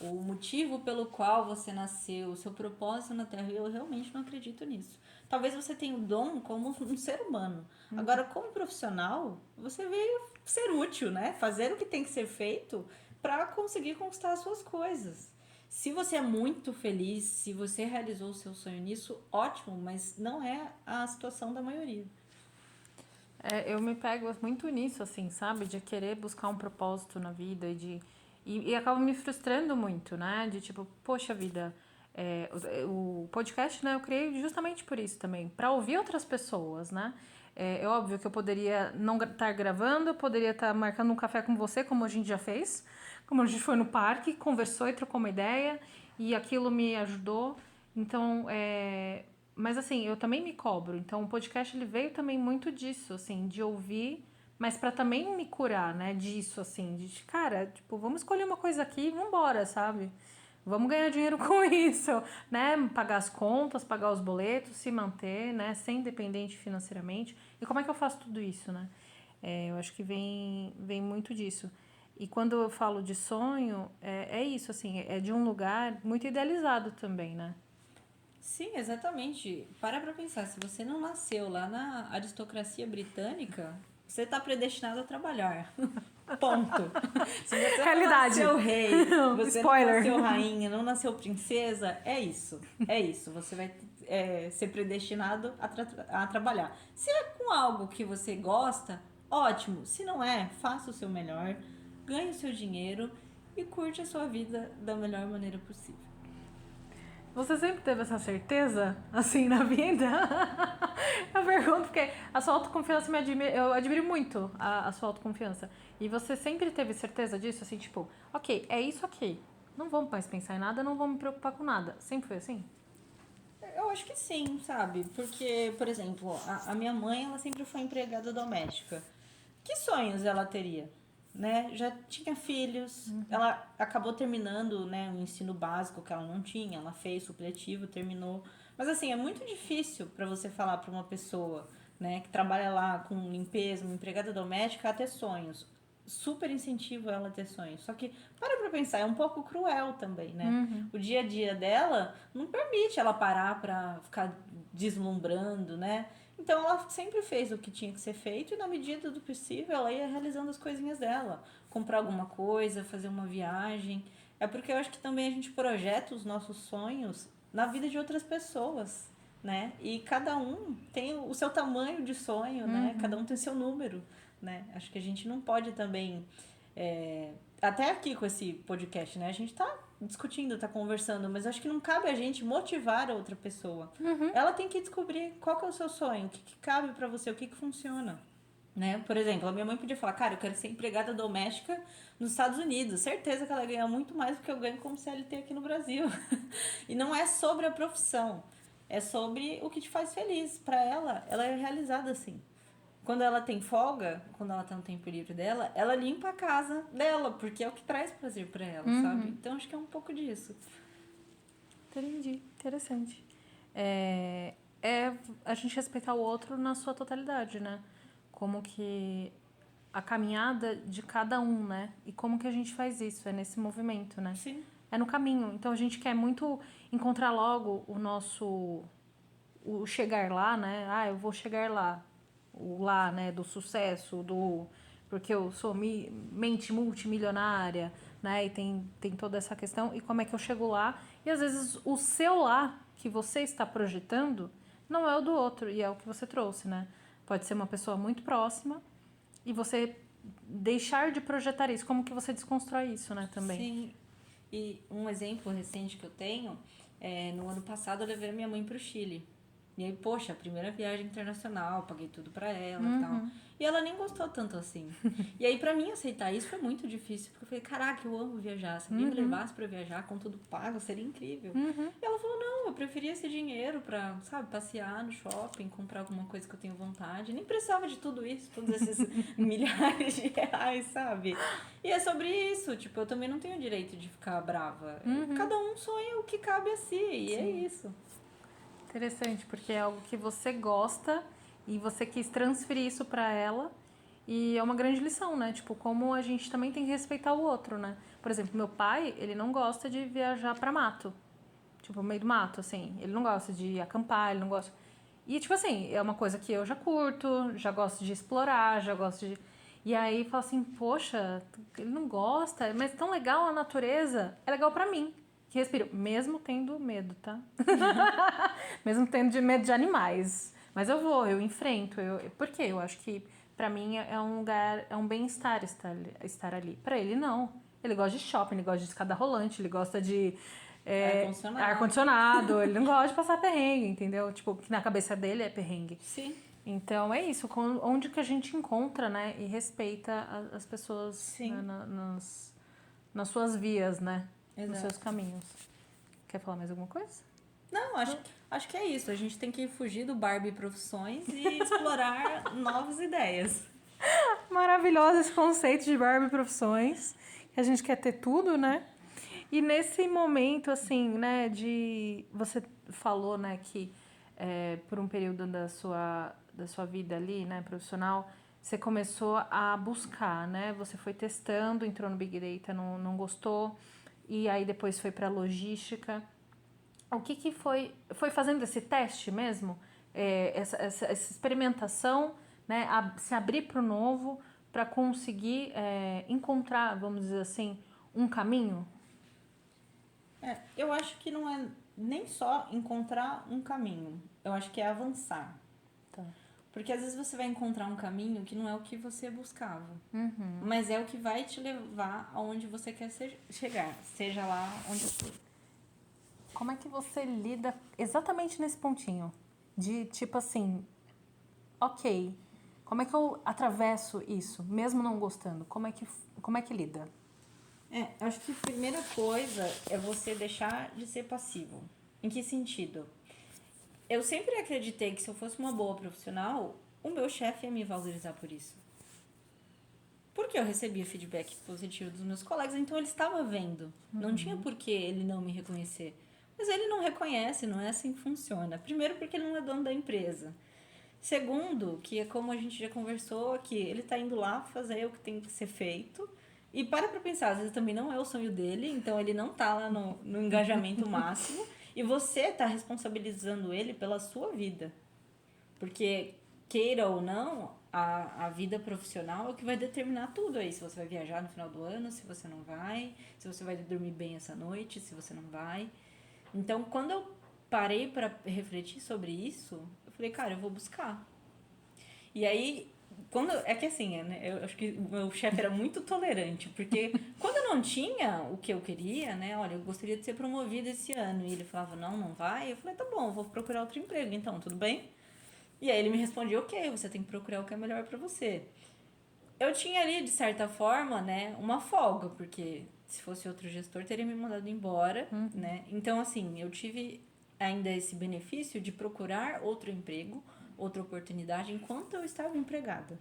o motivo pelo qual você nasceu, o seu propósito na Terra, e eu realmente não acredito nisso. Talvez você tenha o dom como um ser humano. Agora, como profissional, você veio ser útil, né? Fazer o que tem que ser feito para conseguir conquistar as suas coisas. Se você é muito feliz, se você realizou o seu sonho nisso, ótimo, mas não é a situação da maioria. Eu me pego muito nisso, assim, sabe? De querer buscar um propósito na vida e acabo me frustrando muito, né? De tipo, poxa vida, o podcast, né? Eu criei justamente por isso também, para ouvir outras pessoas, né? É óbvio que eu poderia não estar gravando, eu poderia estar marcando um café com você, como a gente já fez, como a gente foi no parque, conversou e trocou uma ideia, e aquilo me ajudou. Então, mas assim, eu também me cobro. Então, o podcast ele veio também muito disso, assim, de ouvir, mas para também me curar, né, disso, assim, de cara, tipo, vamos escolher uma coisa aqui e vambora, sabe? Vamos ganhar dinheiro com isso, né? Pagar as contas, pagar os boletos, se manter, né? Ser independente financeiramente. E como é que eu faço tudo isso, né? Eu acho que vem muito disso. E quando eu falo de sonho, é isso, assim, é de um lugar muito idealizado também, né? Sim, exatamente. Para pra pensar, se você não nasceu lá na aristocracia britânica, você está predestinado a trabalhar. Ponto. Se você Realidade. não nasceu rei, você não Spoiler. nasceu rainha, não nasceu princesa, é isso. É isso. Você vai ser predestinado a trabalhar. Se é com algo que você gosta, ótimo. Se não é, faça o seu melhor, ganhe o seu dinheiro e curte a sua vida da melhor maneira possível. Você sempre teve essa certeza, assim, na vida? Eu pergunto porque a sua autoconfiança eu admiro muito a sua autoconfiança. E você sempre teve certeza disso, assim, tipo, ok, é isso aqui. Não vou mais pensar em nada, não vou me preocupar com nada. Sempre foi assim? Eu acho que sim, sabe? Porque, por exemplo, a minha mãe, ela sempre foi empregada doméstica. Que sonhos ela teria? Né? Já tinha filhos, ela acabou terminando, né, o ensino básico que ela não tinha, ela fez supletivo, terminou. Mas assim, é muito difícil para você falar para uma pessoa, né, que trabalha lá com limpeza, uma empregada doméstica, a ter sonhos. Super incentivo ela a ter sonhos. Só que, para pra pensar, é um pouco cruel também, né? O dia a dia dela não permite ela parar pra ficar deslumbrando, né? Então ela sempre fez o que tinha que ser feito e na medida do possível ela ia realizando as coisinhas dela. Comprar alguma coisa, fazer uma viagem. É porque eu acho que também a gente projeta os nossos sonhos na vida de outras pessoas, né? E cada um tem o seu tamanho de sonho, né? Cada um tem seu número, né? Acho que a gente não pode também... até aqui com esse podcast, né? A gente tá discutindo, tá conversando, mas acho que não cabe a gente motivar a outra pessoa. Ela tem que descobrir qual que é o seu sonho, o que, que cabe para você, o que, que funciona. Né? Por exemplo, a minha mãe podia falar, cara, eu quero ser empregada doméstica nos Estados Unidos. Certeza que ela ganha muito mais do que eu ganho como CLT aqui no Brasil. E não é sobre a profissão, é sobre o que te faz feliz. Para ela é realizada assim. Quando ela tem folga, quando ela tá no tempo livre dela, ela limpa a casa dela, porque é o que traz prazer pra ela, sabe? Então acho que é um pouco disso. Entendi. Interessante. A gente respeitar o outro na sua totalidade, né? Como que a caminhada de cada um, né? E como que a gente faz isso? É nesse movimento, né? Sim. É no caminho. Então a gente quer muito encontrar logo o chegar lá, né? Ah, eu vou chegar lá. O lá, né? Do sucesso, porque eu sou mente multimilionária, né? E tem toda essa questão. E como é que eu chego lá? E às vezes o seu lá que você está projetando não é o do outro. E é o que você trouxe, né? Pode ser uma pessoa muito próxima e você deixar de projetar isso. Como que você desconstrói isso, né? Também. Sim. E um exemplo recente que eu tenho no ano passado eu levei a minha mãe pro Chile. E aí, poxa, a primeira viagem internacional, paguei tudo pra ela e tal. E ela nem gostou tanto assim. E aí, pra mim, aceitar isso foi muito difícil. Porque eu falei, caraca, eu amo viajar. Se alguém me levasse pra viajar com tudo pago, seria incrível. E ela falou, não, eu preferia esse dinheiro pra, sabe, passear no shopping, comprar alguma coisa que eu tenho vontade. Nem precisava de tudo isso, todos esses milhares de reais, sabe? E é sobre isso. Tipo, eu também não tenho direito de ficar brava. Cada um sonha o que cabe a si. E é isso. Interessante, porque é algo que você gosta e você quis transferir isso pra ela. E é uma grande lição, né? Tipo, como a gente também tem que respeitar o outro, né? Por exemplo, meu pai, ele não gosta de viajar pra mato. Tipo, meio do mato, assim. Ele não gosta de acampar, ele não gosta... E, tipo assim, é uma coisa que eu já curto, já gosto de explorar, já gosto de... E aí, fala assim, poxa, ele não gosta, mas tão legal a natureza, é legal pra mim. Que respiro, mesmo tendo medo, tá? Mesmo tendo medo de animais. Mas eu vou, eu enfrento. Por quê? Eu acho que pra mim é um lugar, é um bem-estar estar ali. Pra ele, não. Ele gosta de shopping, ele gosta de escada rolante, ele gosta de ar-condicionado, ele não gosta de passar perrengue, entendeu? Tipo, que na cabeça dele é perrengue. Sim. Então é isso, onde que a gente encontra, né? E respeita as pessoas né, nas suas vias, né? Exato. Nos seus caminhos. Quer falar mais alguma coisa? Não, acho que é isso. A gente tem que fugir do Barbie Profissões e explorar novas ideias. Maravilhoso esse conceito de Barbie Profissões, que a gente quer ter tudo, né? E nesse momento, assim, né, de... Você falou, né, que por um período da sua vida ali, né, profissional, você começou a buscar, né? Você foi testando, entrou no Big Data, não gostou, e aí depois foi para logística. O que foi? Foi fazendo esse teste mesmo? Essa experimentação, né? Se abrir para o novo para conseguir encontrar, vamos dizer assim, um caminho? Eu acho que não é nem só encontrar um caminho. Eu acho que é avançar. Tá. Porque às vezes você vai encontrar um caminho que não é o que você buscava. Mas é o que vai te levar aonde você quer chegar. Seja lá onde for. Como é que você lida exatamente nesse pontinho? De tipo assim, ok, como é que eu atravesso isso, mesmo não gostando? Como é que lida? Acho que a primeira coisa é você deixar de ser passivo. Em que sentido? Eu sempre acreditei que se eu fosse uma boa profissional, o meu chefe ia me valorizar por isso. Porque eu recebia feedback positivo dos meus colegas, então ele estava vendo. Não tinha por que ele não me reconhecer. Mas ele não reconhece, não é assim que funciona. Primeiro, porque ele não é dono da empresa. Segundo, que é como a gente já conversou aqui, ele está indo lá fazer o que tem que ser feito. E para pensar, às vezes também não é o sonho dele, então ele não tá lá no engajamento máximo. E você tá responsabilizando ele pela sua vida. Porque, queira ou não, a vida profissional é o que vai determinar tudo aí. Se você vai viajar no final do ano, se você não vai, se você vai dormir bem essa noite, se você não vai. Então, quando eu parei para refletir sobre isso, eu falei, cara, eu vou buscar. E aí, é que assim, né, eu acho que o meu chefe era muito tolerante, porque quando eu não tinha o que eu queria, né, olha, eu gostaria de ser promovida esse ano, e ele falava, não vai, eu falei, tá bom, eu vou procurar outro emprego, então, tudo bem? E aí ele me respondia, ok, você tem que procurar o que é melhor pra você. Eu tinha ali, de certa forma, né, uma folga, porque se fosse outro gestor, teria me mandado embora, né? Então, assim, eu tive ainda esse benefício de procurar outro emprego, outra oportunidade, enquanto eu estava empregada.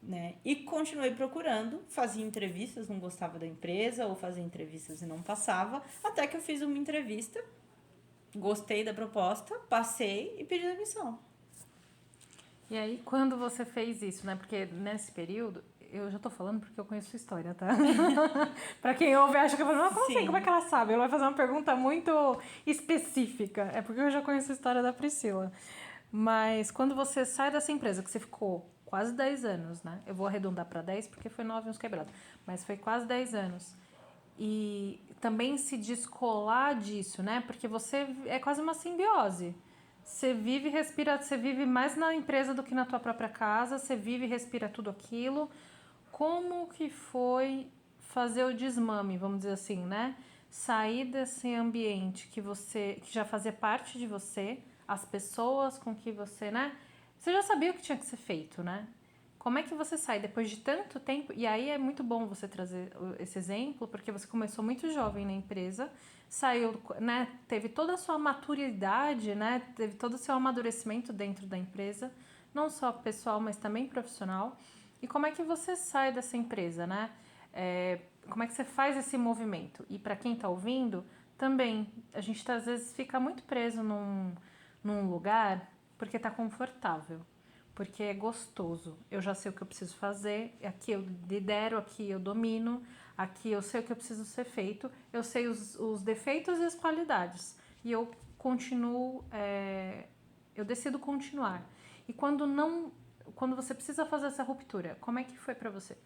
Né? E continuei procurando, fazia entrevistas, não gostava da empresa, ou fazia entrevistas e não passava, até que eu fiz uma entrevista, gostei da proposta, passei e pedi demissão. E aí, quando você fez isso, né? Porque nesse período, eu já tô falando porque eu conheço sua história, tá? Pra quem ouve, acha que eu falo, não, como assim? Como é que ela sabe? Ela vai fazer uma pergunta muito específica. É porque eu já conheço a história da Priscila. Mas quando você sai dessa empresa, que você ficou quase 10 anos, né? Eu vou arredondar pra 10 porque foi 9 uns quebrados. Mas foi quase 10 anos. E também se descolar disso, né? Porque você é quase uma simbiose. Você vive e respira, você vive mais na empresa do que na tua própria casa, você vive e respira tudo aquilo. Como que foi fazer o desmame, vamos dizer assim, né? Sair desse ambiente que já fazia parte de você, as pessoas com que você, né? Você já sabia o que tinha que ser feito, né? Como é que você sai depois de tanto tempo? E aí é muito bom você trazer esse exemplo, porque você começou muito jovem na empresa, saiu, né? Teve toda a sua maturidade, né? Teve todo o seu amadurecimento dentro da empresa, não só pessoal, mas também profissional. E como é que você sai dessa empresa, né? Como é que você faz esse movimento? E para quem está ouvindo, também, a gente às vezes fica muito preso num lugar porque está confortável, porque é gostoso. Eu já sei o que eu preciso fazer, aqui eu lidero, aqui eu domino, aqui eu sei o que eu preciso ser feito, eu sei os defeitos e as qualidades. E eu continuo, eu decido continuar. E quando você precisa fazer essa ruptura, como é que foi pra você?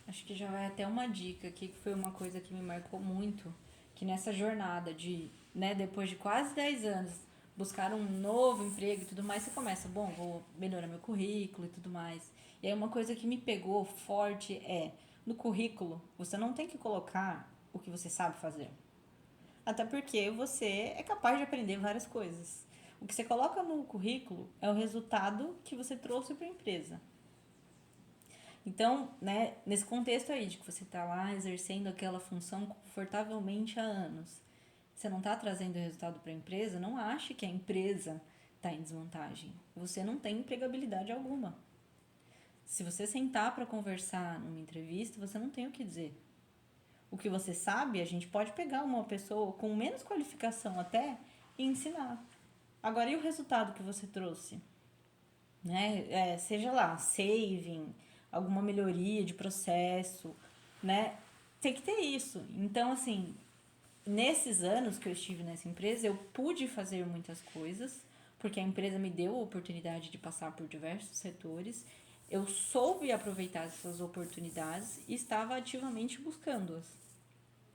Acho que já vai até uma dica aqui, que foi uma coisa que me marcou muito, que nessa jornada de, né, depois de quase 10 anos, buscar um novo emprego e tudo mais, você começa, bom, vou melhorar meu currículo e tudo mais. E aí uma coisa que me pegou forte é, no currículo, você não tem que colocar o que você sabe fazer. Até porque você é capaz de aprender várias coisas. O que você coloca no currículo é o resultado que você trouxe para a empresa. Então, né, nesse contexto aí de que você está lá exercendo aquela função confortavelmente há anos, você não está trazendo resultado para a empresa, não ache que a empresa está em desvantagem. Você não tem empregabilidade alguma. Se você sentar para conversar numa entrevista, você não tem o que dizer. O que você sabe, a gente pode pegar uma pessoa com menos qualificação até e ensinar. Agora, e o resultado que você trouxe? Né? Seja lá, saving, alguma melhoria de processo, né? Tem que ter isso. Então, assim, nesses anos que eu estive nessa empresa, eu pude fazer muitas coisas, porque a empresa me deu a oportunidade de passar por diversos setores. Eu soube aproveitar essas oportunidades e estava ativamente buscando-as.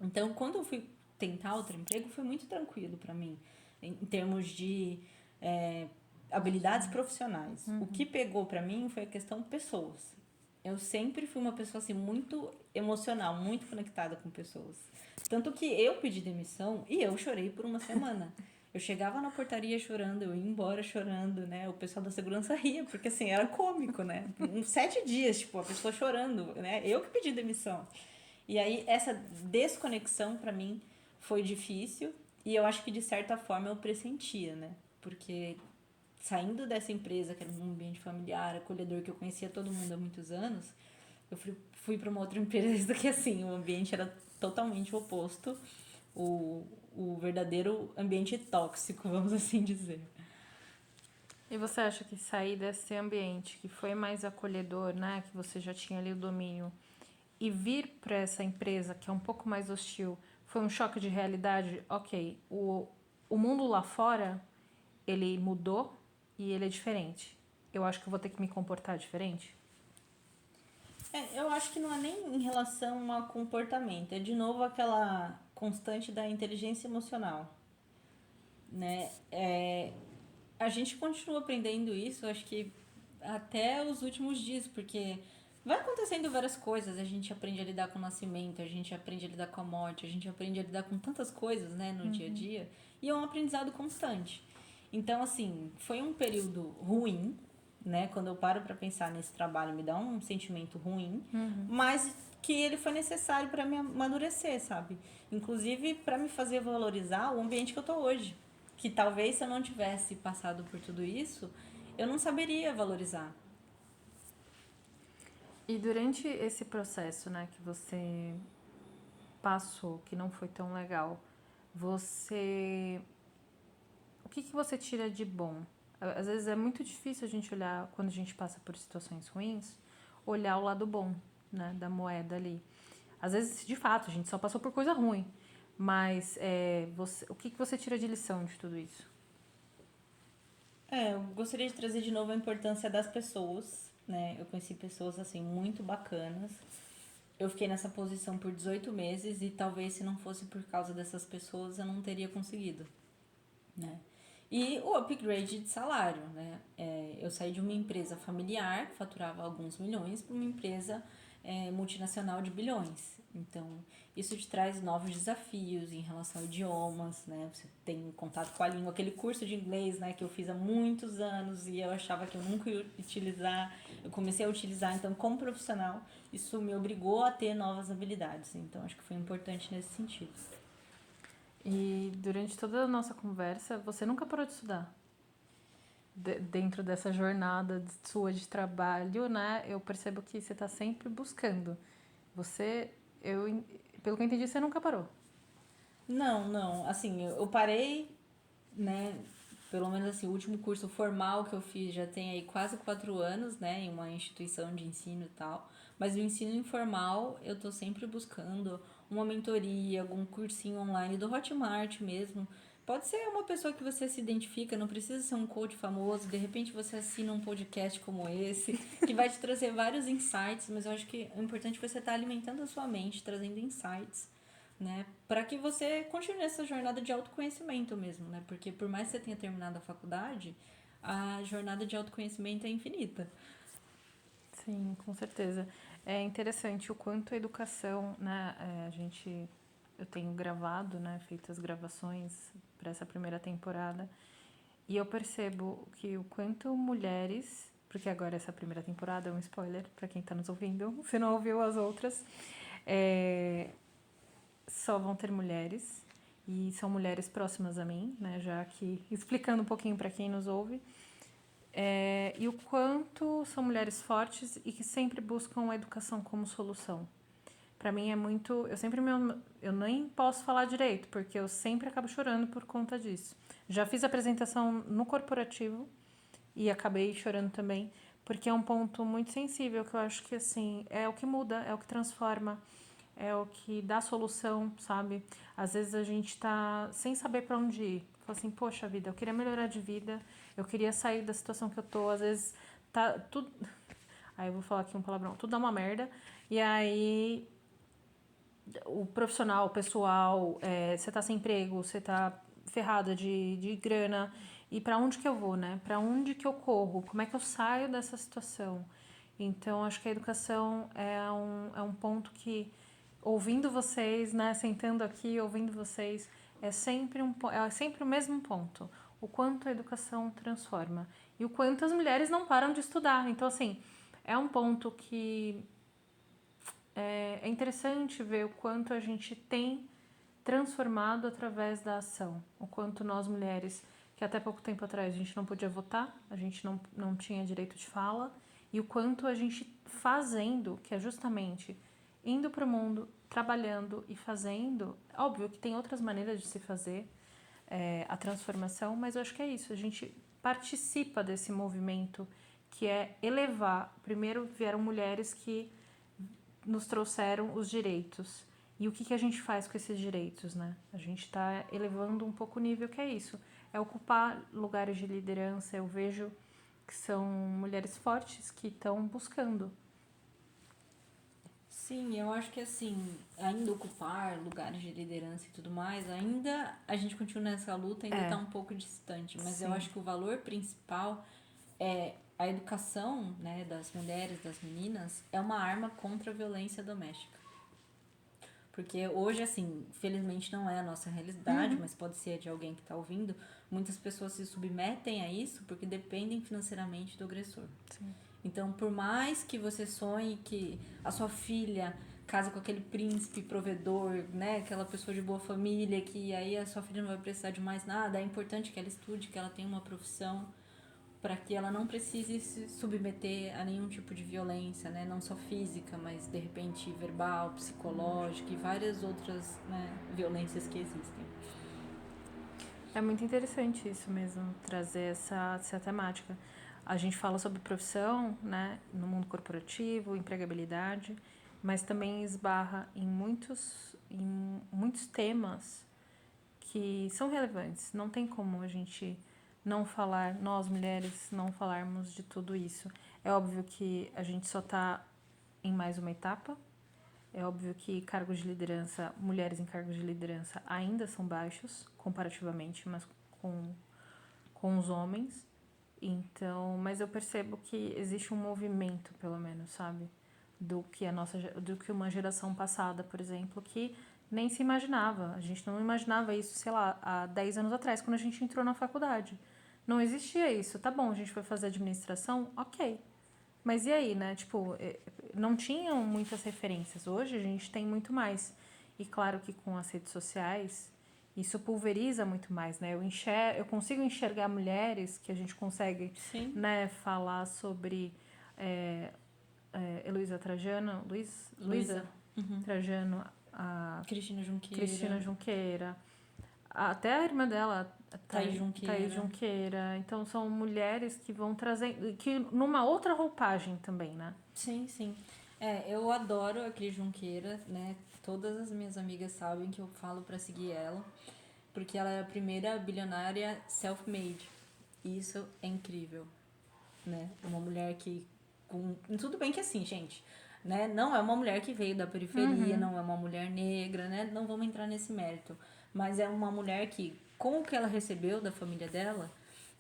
Então, quando eu fui tentar outro emprego, foi muito tranquilo para mim, em termos de habilidades profissionais. O que pegou para mim foi a questão pessoas. Eu sempre fui uma pessoa assim muito emocional, muito conectada com pessoas. Tanto que eu pedi demissão e eu chorei por uma semana. Eu chegava na portaria chorando, eu ia embora chorando, né? O pessoal da segurança ria, porque assim, era cômico, né? Uns 7 dias, tipo, a pessoa chorando, né? Eu que pedi demissão. E aí, essa desconexão para mim foi difícil e eu acho que de certa forma eu pressentia, né? Porque saindo dessa empresa, que era um ambiente familiar, acolhedor, que eu conhecia todo mundo há muitos anos, eu fui para uma outra empresa que, assim, o ambiente era totalmente oposto, o verdadeiro ambiente tóxico, vamos assim dizer. E você acha que sair desse ambiente que foi mais acolhedor, né, que você já tinha ali o domínio, e vir para essa empresa que é um pouco mais hostil, foi um choque de realidade? Ok, o mundo lá fora, ele mudou e ele é diferente. Eu acho que eu vou ter que me comportar diferente? Eu acho que não é nem em relação ao comportamento, é de novo aquela constante da inteligência emocional, né? A gente continua aprendendo isso, acho que até os últimos dias, porque vai acontecendo várias coisas, a gente aprende a lidar com o nascimento, a gente aprende a lidar com a morte, a gente aprende a lidar com tantas coisas, né, no dia a dia, e é um aprendizado constante. Então, assim, foi um período ruim, né, quando eu paro para pensar nesse trabalho, me dá um sentimento ruim, mas que ele foi necessário para me amadurecer, sabe? Inclusive para me fazer valorizar o ambiente que eu tô hoje, que talvez se eu não tivesse passado por tudo isso, eu não saberia valorizar. E durante esse processo, né, que você passou, que não foi tão legal, você... O que você tira de bom? Às vezes é muito difícil a gente olhar, quando a gente passa por situações ruins, olhar o lado bom, né, da moeda ali. Às vezes, de fato, a gente só passou por coisa ruim. Mas o que você tira de lição de tudo isso? Eu gostaria de trazer de novo a importância das pessoas, né? Eu conheci pessoas, assim, muito bacanas. Eu fiquei nessa posição por 18 meses e talvez se não fosse por causa dessas pessoas eu não teria conseguido, né? E o upgrade de salário, né? Eu saí de uma empresa familiar, que faturava alguns milhões, para uma empresa multinacional de bilhões. Então, isso te traz novos desafios em relação a idiomas, né? Você tem contato com a língua, aquele curso de inglês, né, que eu fiz há muitos anos e eu achava que eu nunca ia utilizar. Eu comecei a utilizar, então, como profissional, isso me obrigou a ter novas habilidades. Então, acho que foi importante nesse sentido. E durante toda a nossa conversa, você nunca parou de estudar? Dentro dessa jornada sua de trabalho, né? Eu percebo que você está sempre buscando. Você, pelo que eu entendi, você nunca parou. Não. Assim, eu parei, né? Pelo menos assim, o último curso formal que eu fiz já tem aí quase 4 anos, né? Em uma instituição de ensino e tal. Mas o ensino informal, eu tô sempre buscando uma mentoria, algum cursinho online do Hotmart mesmo. Pode ser uma pessoa que você se identifica, não precisa ser um coach famoso. De repente você assina um podcast como esse, que vai te trazer vários insights. Mas eu acho que o importante é você estar alimentando a sua mente, trazendo insights, né? Para que você continue essa jornada de autoconhecimento mesmo, né? Porque por mais que você tenha terminado a faculdade, a jornada de autoconhecimento é infinita. Sim, com certeza. É interessante o quanto a educação, né? Eu tenho gravado, né? Feito as gravações para essa primeira temporada. E eu percebo que o quanto mulheres, porque agora essa primeira temporada é um spoiler para quem está nos ouvindo, se não ouviu as outras, é, só vão ter mulheres e são mulheres próximas a mim, né? Já que explicando um pouquinho para quem nos ouve, e o quanto são mulheres fortes e que sempre buscam a educação como solução. Para mim é muito, eu nem posso falar direito porque eu sempre acabo chorando por conta disso. Já fiz apresentação no corporativo e acabei chorando também, porque é um ponto muito sensível que eu acho que assim, é o que muda, é o que transforma, é o que dá solução, sabe? Às vezes a gente tá sem saber para onde ir. Fala assim, poxa vida, eu queria melhorar de vida, eu queria sair da situação que eu tô, às vezes tá tudo. Aí eu vou falar aqui um palavrão, tudo dá uma merda. E aí o profissional, o pessoal, você tá sem emprego, você tá ferrada de grana. E para onde que eu vou, né? Para onde que eu corro? Como é que eu saio dessa situação? Então, acho que a educação é um ponto que, ouvindo vocês, né? Sentando aqui, ouvindo vocês, é sempre o mesmo ponto. O quanto a educação transforma. E o quanto as mulheres não param de estudar. Então, assim, é um ponto que é interessante ver o quanto a gente tem transformado através da ação. O quanto nós mulheres, que até pouco tempo atrás a gente não podia votar, a gente não tinha direito de fala, e o quanto a gente fazendo, que é justamente indo para o mundo, trabalhando e fazendo. Óbvio que tem outras maneiras de se fazer a transformação, mas eu acho que é isso. A gente participa desse movimento que é elevar. Primeiro vieram mulheres que nos trouxeram os direitos. E o que a gente faz com esses direitos, né? A gente está elevando um pouco o nível, que é isso. É ocupar lugares de liderança. Eu vejo que são mulheres fortes que estão buscando. Sim, eu acho que assim, ainda ocupar lugares de liderança e tudo mais, ainda a gente continua nessa luta, ainda está um pouco distante. Mas eu Sim. acho que o valor principal é a educação, né, das mulheres, das meninas, é uma arma contra a violência doméstica. Porque hoje, assim, felizmente não é a nossa realidade, mas pode ser de alguém que está ouvindo. Muitas pessoas se submetem a isso porque dependem financeiramente do agressor. Sim. Então, por mais que você sonhe que a sua filha case com aquele príncipe provedor, né, aquela pessoa de boa família, que aí a sua filha não vai precisar de mais nada, é importante que ela estude, que ela tenha uma profissão, para que ela não precise se submeter a nenhum tipo de violência, né? Não só física, mas de repente verbal, psicológica e várias outras, né, violências que existem. É muito interessante isso mesmo, trazer essa temática. A gente fala sobre profissão, né, no mundo corporativo, empregabilidade, mas também esbarra em muitos temas que são relevantes. Não tem como a gente não falar, nós mulheres, não falarmos de tudo isso. É óbvio que a gente só está em mais uma etapa. É óbvio que cargos de liderança, mulheres em cargos de liderança ainda são baixos comparativamente, mas com os homens. Então, mas eu percebo que existe um movimento, pelo menos, sabe? do que uma geração passada, por exemplo, que nem se imaginava. A gente não imaginava isso, sei lá, há 10 anos atrás, quando a gente entrou na faculdade. Não existia isso. Tá bom, a gente foi fazer administração, ok. Mas e aí, né? Tipo, não tinham muitas referências. Hoje a gente tem muito mais. E claro que com as redes sociais, isso pulveriza muito mais, né? Eu consigo enxergar mulheres que a gente consegue, Sim. né, falar sobre Heloísa Trajano, Luísa Trajano, a Cristina Junqueira, até a irmã dela, Thaís Thaís Junqueira. Então são mulheres que vão trazendo, que numa outra roupagem também, né? Sim, sim. Eu adoro a Cris Junqueira, né? Todas as minhas amigas sabem que eu falo pra seguir ela, porque ela é a primeira bilionária self-made. E isso é incrível, né? Uma mulher que tudo bem que assim, gente, né? Não é uma mulher que veio da periferia, não é uma mulher negra, né? Não vamos entrar nesse mérito, mas é uma mulher que, com o que ela recebeu da família dela,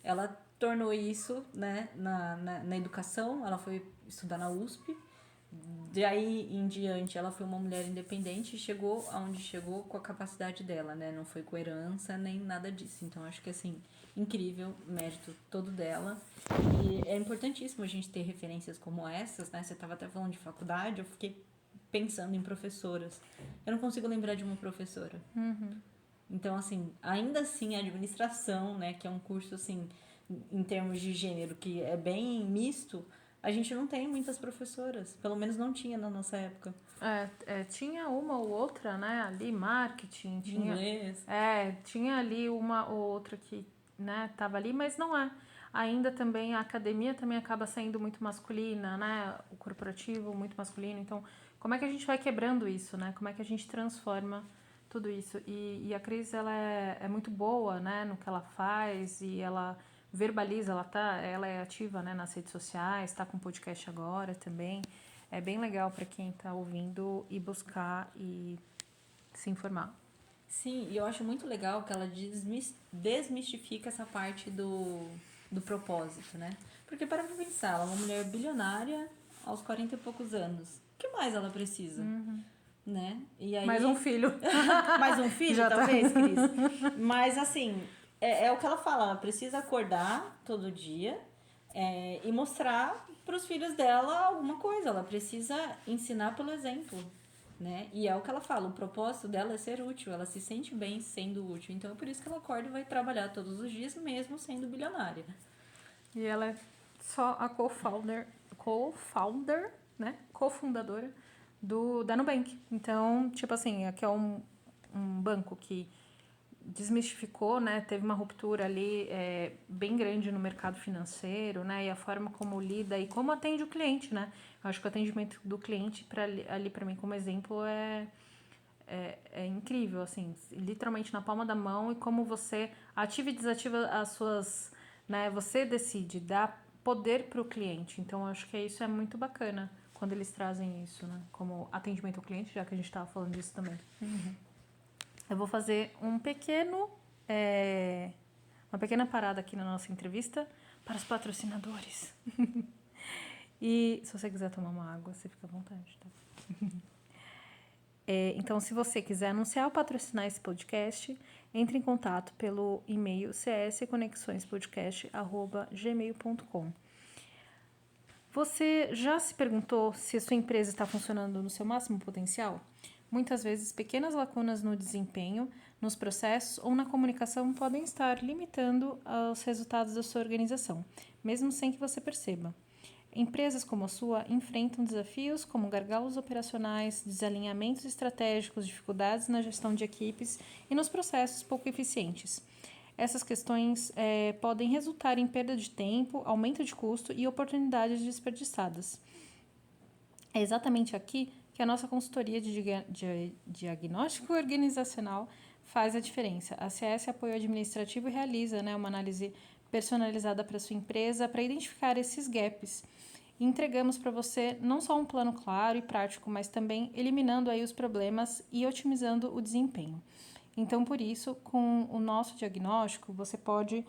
ela tornou isso, né, na educação. Ela foi estudar na USP. De aí em diante, ela foi uma mulher independente e chegou aonde chegou com a capacidade dela, né? Não foi com herança nem nada disso. Então, acho que, assim, incrível, mérito todo dela. E é importantíssimo a gente ter referências como essas, né? Você estava até falando de faculdade, eu fiquei pensando em professoras. Eu não consigo lembrar de uma professora. Então, assim, ainda assim, a administração, né? Que é um curso, assim, em termos de gênero, que é bem misto, a gente não tem muitas professoras. Pelo menos não tinha na nossa época. Tinha uma ou outra, né? Ali, marketing, Inglês. Tinha ali uma ou outra que, né, tava ali, mas não é. Ainda também a academia também acaba sendo muito masculina, né? O corporativo muito masculino. Então, como é que a gente vai quebrando isso, né? Como é que a gente transforma tudo isso? E a Cris, ela é muito boa, né, no que ela faz e ela verbaliza, ela é ativa, né, nas redes sociais, está com podcast agora também. É bem legal para quem está ouvindo ir buscar e se informar. Sim, e eu acho muito legal que ela desmistifica essa parte do propósito, né? Porque para pensar, ela é uma mulher bilionária aos 40 e poucos anos. O que mais ela precisa? Né? E aí... Mais um filho. Mais um filho, Já talvez, Cris? Mas, assim, é o que ela fala. Ela precisa acordar todo dia e mostrar para os filhos dela alguma coisa. Ela precisa ensinar pelo exemplo, né? E é o que ela fala. O propósito dela é ser útil. Ela se sente bem sendo útil. Então, é por isso que ela acorda e vai trabalhar todos os dias, mesmo sendo bilionária. E ela é só a co-founder, né? Cofundadora da Nubank. Então, tipo assim, aqui é um banco que desmistificou, né? Teve uma ruptura ali bem grande no mercado financeiro, né? E a forma como lida e como atende o cliente, né? Eu acho que o atendimento do cliente ali para mim como exemplo é incrível, assim, literalmente na palma da mão, e como você ativa e desativa as suas, né? Você decide dar poder para o cliente. Então, eu acho que isso é muito bacana quando eles trazem isso, né? Como atendimento ao cliente, já que a gente estava falando disso também. Eu vou fazer uma pequena parada aqui na nossa entrevista para os patrocinadores. E se você quiser tomar uma água, você fica à vontade, tá? Então, se você quiser anunciar ou patrocinar esse podcast, entre em contato pelo e-mail csconexõespodcast@gmail.com. Você já se perguntou se a sua empresa está funcionando no seu máximo potencial? Muitas vezes, pequenas lacunas no desempenho, nos processos ou na comunicação podem estar limitando os resultados da sua organização, mesmo sem que você perceba. Empresas como a sua enfrentam desafios como gargalos operacionais, desalinhamentos estratégicos, dificuldades na gestão de equipes e nos processos pouco eficientes. Essas questões podem resultar em perda de tempo, aumento de custo e oportunidades desperdiçadas. É exatamente aqui que a nossa consultoria de diagnóstico organizacional faz a diferença. A CS Apoio Administrativo realiza, né, uma análise personalizada para sua empresa para identificar esses gaps. E entregamos para você não só um plano claro e prático, mas também eliminando aí os problemas e otimizando o desempenho. Então, por isso, com o nosso diagnóstico, você pode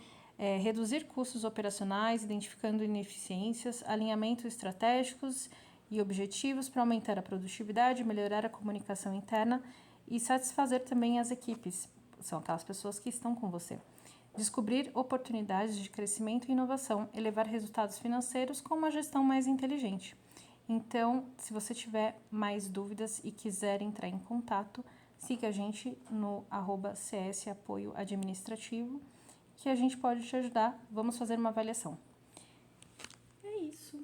reduzir custos operacionais, identificando ineficiências, alinhamentos estratégicos e objetivos para aumentar a produtividade, melhorar a comunicação interna e satisfazer também as equipes. São aquelas pessoas que estão com você. Descobrir oportunidades de crescimento e inovação, elevar resultados financeiros com uma gestão mais inteligente. Então, se você tiver mais dúvidas e quiser entrar em contato, siga a gente no @CS Apoio Administrativo, que a gente pode te ajudar. Vamos fazer uma avaliação. É isso.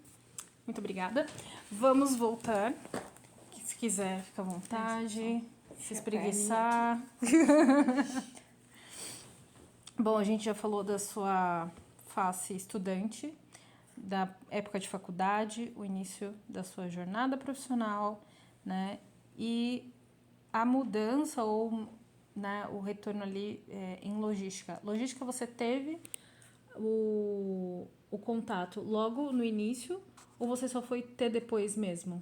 Muito obrigada. Vamos voltar. Se quiser, fica à vontade. Se espreguiçar. Bom, a gente já falou da sua face estudante, da época de faculdade, o início da sua jornada profissional, né? E a mudança ou, né, o retorno ali em logística. Logística, você teve o contato logo no início ou você só foi ter depois mesmo?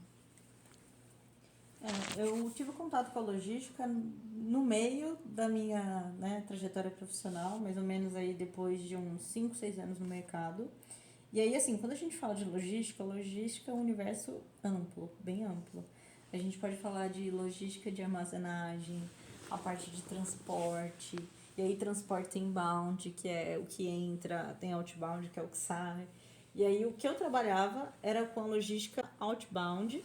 Eu tive contato com a logística no meio da minha, né, trajetória profissional, mais ou menos aí depois de uns 5, 6 anos no mercado. E aí, assim, quando a gente fala de logística é um universo amplo, bem amplo. A gente pode falar de logística de armazenagem, a parte de transporte, e aí transporte inbound, que é o que entra, tem outbound, que é o que sai. E aí o que eu trabalhava era com a logística outbound.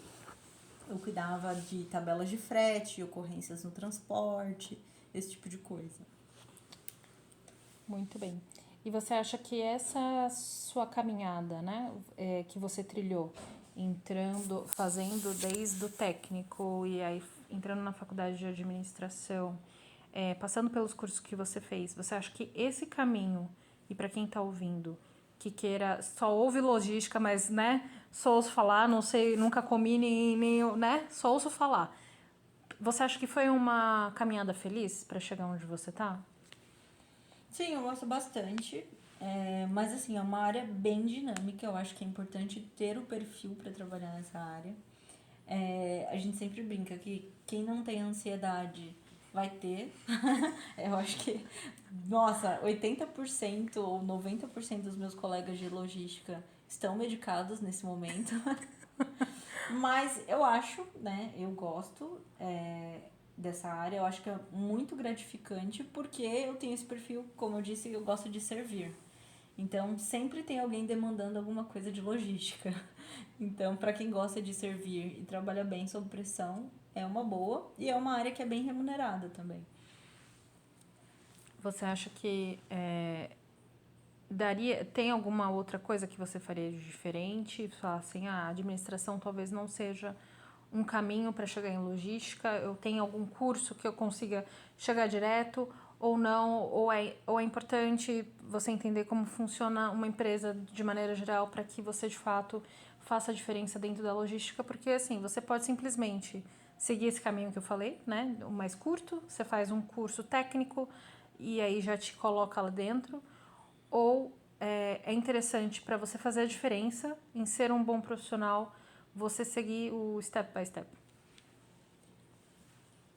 Eu cuidava de tabelas de frete, ocorrências no transporte, esse tipo de coisa. Muito bem. E você acha que essa sua caminhada, né, que você trilhou, fazendo desde o técnico e aí entrando na faculdade de administração, passando pelos cursos que você fez, você acha que esse caminho, e para quem está ouvindo, que queira, só ouve logística, mas, né, só ouço falar, não sei, nunca comi nem né, só ouço falar. Você acha que foi uma caminhada feliz para chegar onde você está? Sim, eu gosto bastante. Mas assim, é uma área bem dinâmica. Eu acho que é importante ter o perfil para trabalhar nessa área. A gente sempre brinca que quem não tem ansiedade vai ter. Eu acho que, nossa, 80% ou 90% dos meus colegas de logística estão medicados nesse momento. Mas eu acho, né, eu gosto dessa área, eu acho que é muito gratificante porque eu tenho esse perfil, como eu disse, eu gosto de servir. Então, sempre tem alguém demandando alguma coisa de logística. Então, para quem gosta de servir e trabalha bem sob pressão, é uma boa e é uma área que é bem remunerada também. Você acha que tem alguma outra coisa que você faria de diferente? Falar assim, a administração talvez não seja um caminho para chegar em logística, eu tenho algum curso que eu consiga chegar direto ou não, ou é importante você entender como funciona uma empresa de maneira geral para que você de fato faça a diferença dentro da logística, porque assim, você pode simplesmente seguir esse caminho que eu falei, né, o mais curto, você faz um curso técnico e aí já te coloca lá dentro, ou é interessante para você fazer a diferença em ser um bom profissional, você seguir o step by step?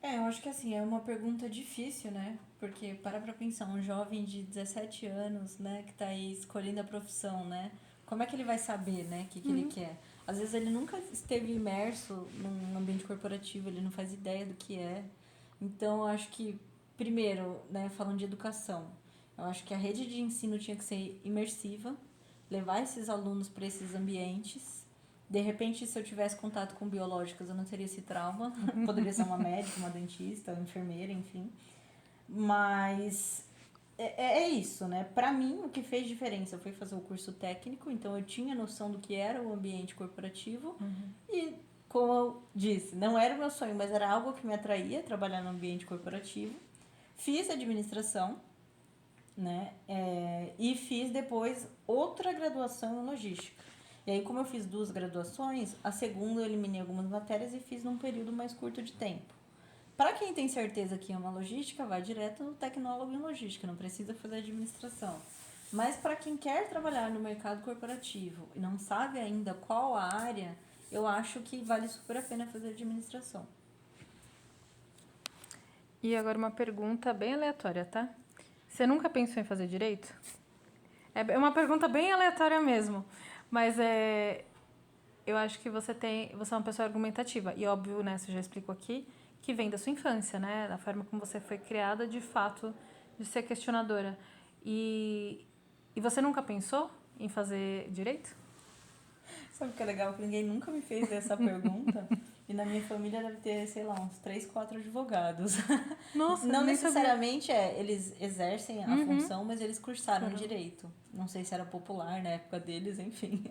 Eu acho que assim, é uma pergunta difícil, né? Porque para pra pensar, um jovem de 17 anos, né, que tá aí escolhendo a profissão, né? Como é que ele vai saber, né, o que ele quer? Às vezes ele nunca esteve imerso num ambiente corporativo, ele não faz ideia do que é. Então, eu acho que, primeiro, né, falando de educação, eu acho que a rede de ensino tinha que ser imersiva, levar esses alunos para esses ambientes. De repente, se eu tivesse contato com biológicas, eu não teria esse trauma. Poderia ser uma médica, uma dentista, uma enfermeira, enfim. Mas é isso, né? Pra mim, o que fez diferença foi fazer o curso técnico, então eu tinha noção do que era o ambiente corporativo. E, como eu disse, não era o meu sonho, mas era algo que me atraía, trabalhar no ambiente corporativo. Fiz administração, né? E fiz depois outra graduação em logística. E aí, como eu fiz 2 graduações, a segunda eu eliminei algumas matérias e fiz num período mais curto de tempo. Para quem tem certeza que ama logística, vai direto no tecnólogo em logística, não precisa fazer administração. Mas para quem quer trabalhar no mercado corporativo e não sabe ainda qual a área, eu acho que vale super a pena fazer administração. E agora uma pergunta bem aleatória, tá? Você nunca pensou em fazer direito? É uma pergunta bem aleatória mesmo, mas eu acho que você é uma pessoa argumentativa. E óbvio, né, você já explicou aqui, que vem da sua infância, né? Da forma como você foi criada, de fato, de ser questionadora. E você nunca pensou em fazer direito? Sabe o que é legal? Que ninguém nunca me fez essa pergunta. E na minha família deve ter, sei lá, uns 3, 4 advogados. Nossa, Não nem sabia. necessariamente eles exercem a função, mas eles cursaram direito. Não sei se era popular na época deles, enfim.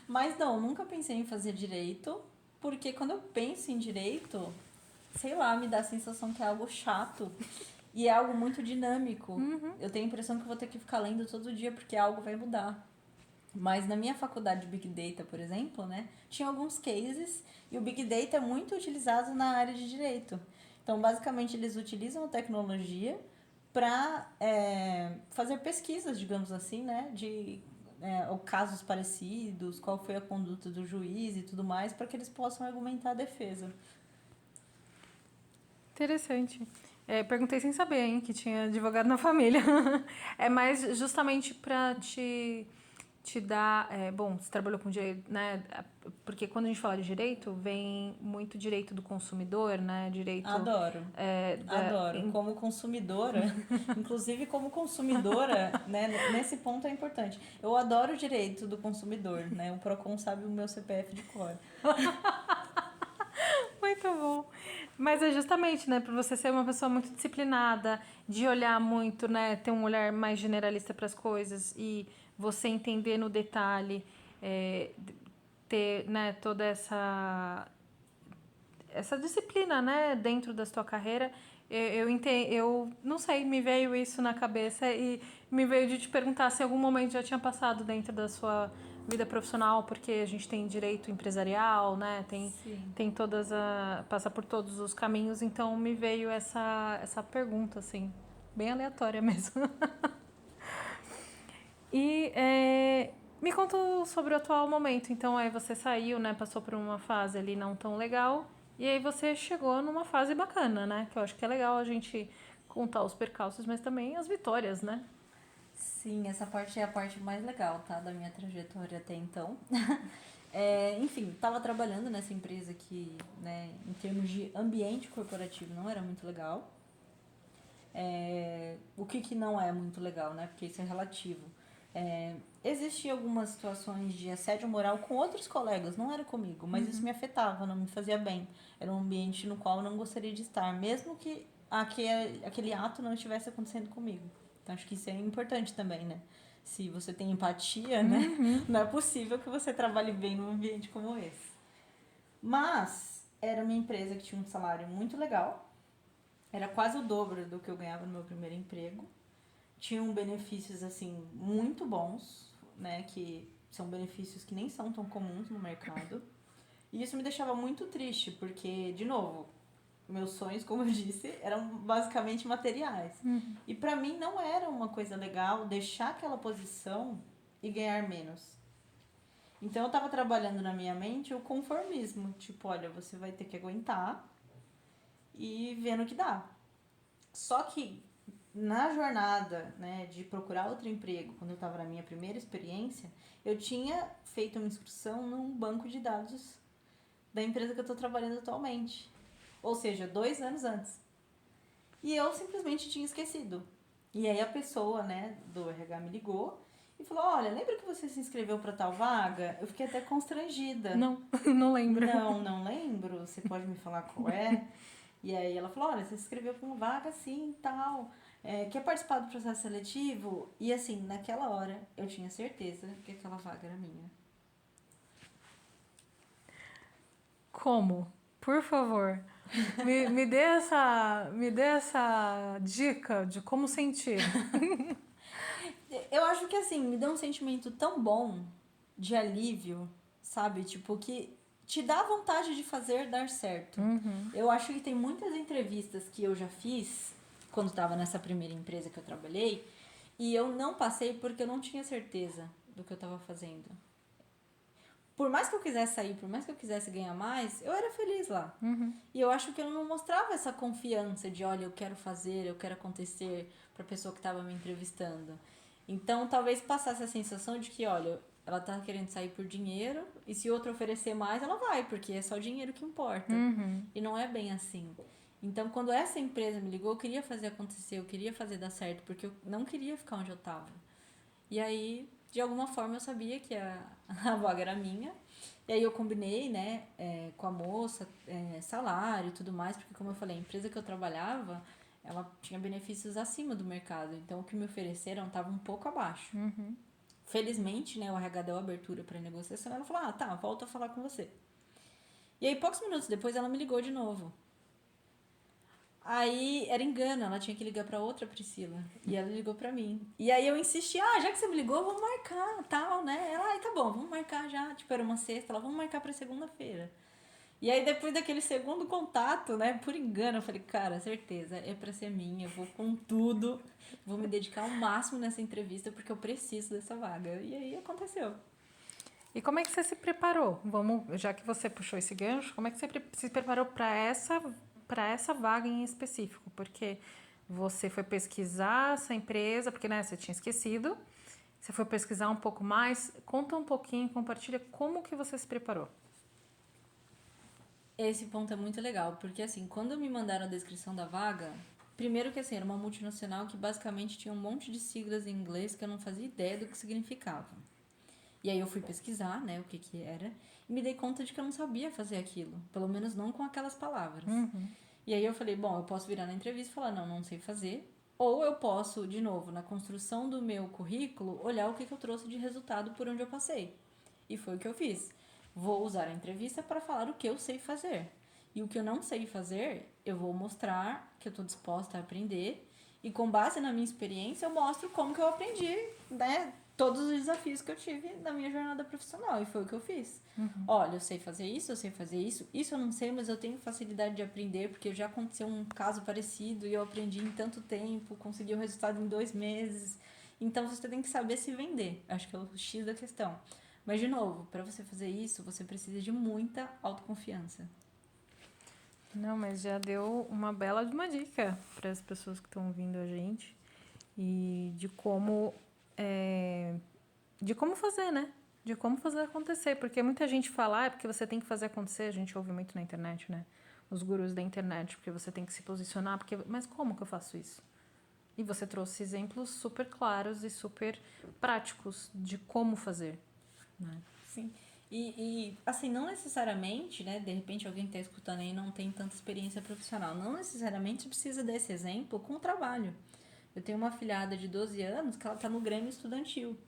Mas não, nunca pensei em fazer direito, porque quando eu penso em direito, sei lá, me dá a sensação que é algo chato e é algo muito dinâmico. Eu tenho a impressão que eu vou ter que ficar lendo todo dia porque algo vai mudar. Mas na minha faculdade de Big Data, por exemplo, né, tinha alguns cases e o Big Data é muito utilizado na área de direito. Então, basicamente, eles utilizam a tecnologia para fazer pesquisas, digamos assim, né, de ou casos parecidos, qual foi a conduta do juiz e tudo mais, para que eles possam argumentar a defesa. Interessante. Perguntei sem saber, hein, que tinha advogado na família. É mais justamente para te dar. Bom, você trabalhou com direito, né? Porque quando a gente fala de direito, vem muito direito do consumidor, né? Direito. Adoro. Adoro. Como consumidora, inclusive como consumidora, né, nesse ponto é importante. Eu adoro o direito do consumidor, né? O Procon sabe o meu CPF de cor. Muito bom. Mas é justamente, né, para você ser uma pessoa muito disciplinada, de olhar muito, né, ter um olhar mais generalista para as coisas e você entender no detalhe, ter, né, toda essa disciplina, né, dentro da sua carreira. Eu não sei, me veio isso na cabeça e me veio de te perguntar se em algum momento já tinha passado dentro da sua vida profissional, porque a gente tem direito empresarial, né, tem passa por todos os caminhos, então me veio essa pergunta, assim, bem aleatória mesmo. E me conta sobre o atual momento. Então, aí você saiu, né? Passou por uma fase ali não tão legal. E aí você chegou numa fase bacana, né? Que eu acho que é legal a gente contar os percalços, mas também as vitórias, né? Sim, essa parte é a parte mais legal, tá? Da minha trajetória até então. Enfim, estava trabalhando nessa empresa que, né, em termos de ambiente corporativo, não era muito legal. O que não é muito legal, né? Porque isso é relativo. Existiam algumas situações de assédio moral com outros colegas, não era comigo, mas isso me afetava, não me fazia bem. Era um ambiente no qual eu não gostaria de estar, mesmo que aquele ato não estivesse acontecendo comigo. Então acho que isso é importante também, né? Se você tem empatia, né? Não é possível que você trabalhe bem num ambiente como esse. Mas era uma empresa que tinha um salário muito legal, era quase o dobro do que eu ganhava no meu primeiro emprego. Tinham benefícios, assim, muito bons, né? Que são benefícios que nem são tão comuns no mercado. E isso me deixava muito triste, porque, de novo, meus sonhos, como eu disse, eram basicamente materiais. E pra mim não era uma coisa legal deixar aquela posição e ganhar menos. Então eu tava trabalhando na minha mente o conformismo. Tipo, olha, você vai ter que aguentar e vendo o que dá. Só que na jornada, né, de procurar outro emprego, quando eu estava na minha primeira experiência, eu tinha feito uma inscrição num banco de dados da empresa que eu estou trabalhando atualmente. Ou seja, 2 anos antes. E eu simplesmente tinha esquecido. E aí a pessoa, né, do RH me ligou e falou, olha, lembra que você se inscreveu para tal vaga? Eu fiquei até constrangida. Não, não lembro. Não lembro. Você pode me falar qual é? E aí ela falou, olha, você se inscreveu para uma vaga assim, tal. Quer participar do processo seletivo? E assim, naquela hora, eu tinha certeza que aquela vaga era minha. Como? Por favor, me dê essa dica de como sentir. Eu acho que assim, me deu um sentimento tão bom de alívio, sabe? Tipo, que te dá vontade de fazer dar certo. Eu acho que tem muitas entrevistas que eu já fiz quando estava nessa primeira empresa que eu trabalhei e eu não passei porque eu não tinha certeza do que eu estava fazendo. Por mais que eu quisesse sair, por mais que eu quisesse ganhar mais, eu era feliz lá. E eu acho que eu não mostrava essa confiança de, olha, eu quero fazer, eu quero acontecer para a pessoa que estava me entrevistando. Então, talvez passasse a sensação de que, olha, Ela tá querendo sair por dinheiro, e se outro oferecer mais, ela vai, porque é só dinheiro que importa. E não é bem assim. Então, quando essa empresa me ligou, eu queria fazer acontecer, eu queria fazer dar certo, porque eu não queria ficar onde eu tava. E aí, de alguma forma, eu sabia que a vaga era minha. E aí eu combinei, né, com a moça, salário e tudo mais, porque como eu falei, a empresa que eu trabalhava, ela tinha benefícios acima do mercado. Então, o que me ofereceram estava um pouco abaixo. Felizmente, né, o RH deu abertura para negociação. Ela falou, tá, volto a falar com você. E aí, poucos minutos depois, ela me ligou de novo. Aí, era engano, ela tinha que ligar pra outra Priscila. E ela ligou pra mim. E aí eu insisti, já que você me ligou, vamos marcar, tal, né? Ela, tá bom, vamos marcar já. Tipo, era uma sexta, ela, vamos marcar pra segunda-feira. E aí, depois daquele segundo contato, né, por engano, eu falei, cara, certeza, é pra ser minha, eu vou com tudo, vou me dedicar ao máximo nessa entrevista, porque eu preciso dessa vaga. E aí, aconteceu. E como é que você se preparou? Já que você puxou esse gancho, como é que você se preparou para essa vaga em específico? Porque você foi pesquisar essa empresa, porque né, você tinha esquecido. Você foi pesquisar um pouco mais. Conta um pouquinho, compartilha como que você se preparou. Esse ponto é muito legal, porque assim, quando me mandaram a descrição da vaga, primeiro que assim, era uma multinacional que basicamente tinha um monte de siglas em inglês que eu não fazia ideia do que significavam. E aí eu fui pesquisar, né, o que era, e me dei conta de que eu não sabia fazer aquilo, pelo menos não com aquelas palavras. E aí eu falei, bom, eu posso virar na entrevista e falar, não sei fazer, ou eu posso, de novo, na construção do meu currículo, olhar o que eu trouxe de resultado por onde eu passei. E foi o que eu fiz. Vou usar a entrevista para falar o que eu sei fazer. E o que eu não sei fazer, eu vou mostrar que eu estou disposta a aprender. E com base na minha experiência, eu mostro como que eu aprendi, né? Todos os desafios que eu tive na minha jornada profissional. E foi o que eu fiz. Olha, eu sei fazer isso, eu sei fazer isso. Isso eu não sei, mas eu tenho facilidade de aprender, porque já aconteceu um caso parecido e eu aprendi em tanto tempo, consegui o resultado em 2 meses. Então, você tem que saber se vender. Acho que é o X da questão. Mas, de novo, para você fazer isso, você precisa de muita autoconfiança. Não, mas já deu uma bela de uma dica para as pessoas que estão ouvindo a gente e de como fazer, né? De como fazer acontecer, porque muita gente fala, porque você tem que fazer acontecer, a gente ouve muito na internet, né? Os gurus da internet, porque você tem que se posicionar, mas como que eu faço isso? E você trouxe exemplos super claros e super práticos de como fazer, né? Sim. E, assim, não necessariamente, né? De repente alguém está escutando aí e não tem tanta experiência profissional. Não necessariamente precisa desse exemplo com o trabalho. Eu tenho uma afilhada de 12 anos que ela tá no Grêmio Estudantil.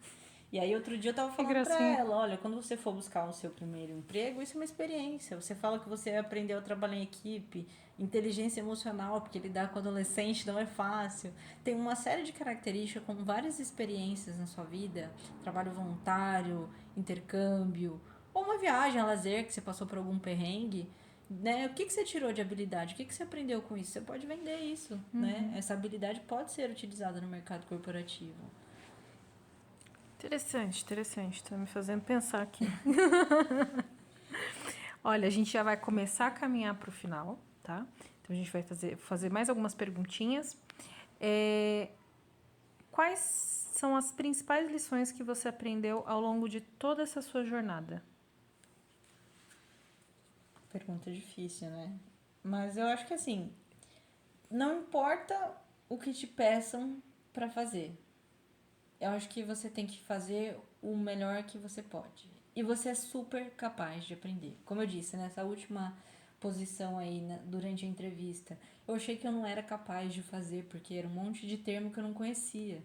E aí, outro dia eu tava falando pra ela, olha, quando você for buscar o seu primeiro emprego, isso é uma experiência. Você fala que você aprendeu a trabalhar em equipe, inteligência emocional, porque lidar com adolescente não é fácil. Tem uma série de características com várias experiências na sua vida, trabalho voluntário, intercâmbio, ou uma viagem a lazer que você passou por algum perrengue, né? O que você tirou de habilidade? O que você aprendeu com isso? Você pode vender isso, né? Essa habilidade pode ser utilizada no mercado corporativo. Interessante. Tá me fazendo pensar aqui. Olha, a gente já vai começar a caminhar para o final, tá? Então a gente vai fazer mais algumas perguntinhas. Quais são as principais lições que você aprendeu ao longo de toda essa sua jornada? Pergunta difícil, né? Mas eu acho que assim, não importa o que te peçam para fazer. Eu acho que você tem que fazer o melhor que você pode. E você é super capaz de aprender. Como eu disse, nessa última posição aí, durante a entrevista, eu achei que eu não era capaz de fazer, porque era um monte de termo que eu não conhecia.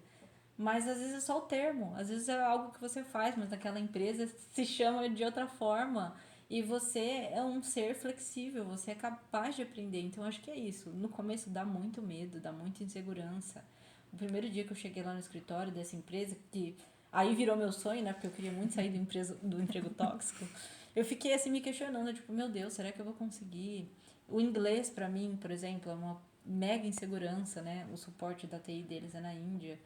Mas às vezes é só o termo, às vezes é algo que você faz, mas naquela empresa se chama de outra forma. E você é um ser flexível, você é capaz de aprender. Então acho que é isso. No começo dá muito medo, dá muita insegurança. O primeiro dia que eu cheguei lá no escritório dessa empresa, que aí virou meu sonho, né? Porque eu queria muito sair do emprego tóxico. Eu fiquei assim me questionando, tipo, meu Deus, será que eu vou conseguir? O inglês para mim, por exemplo, é uma mega insegurança, né? O suporte da TI deles é na Índia.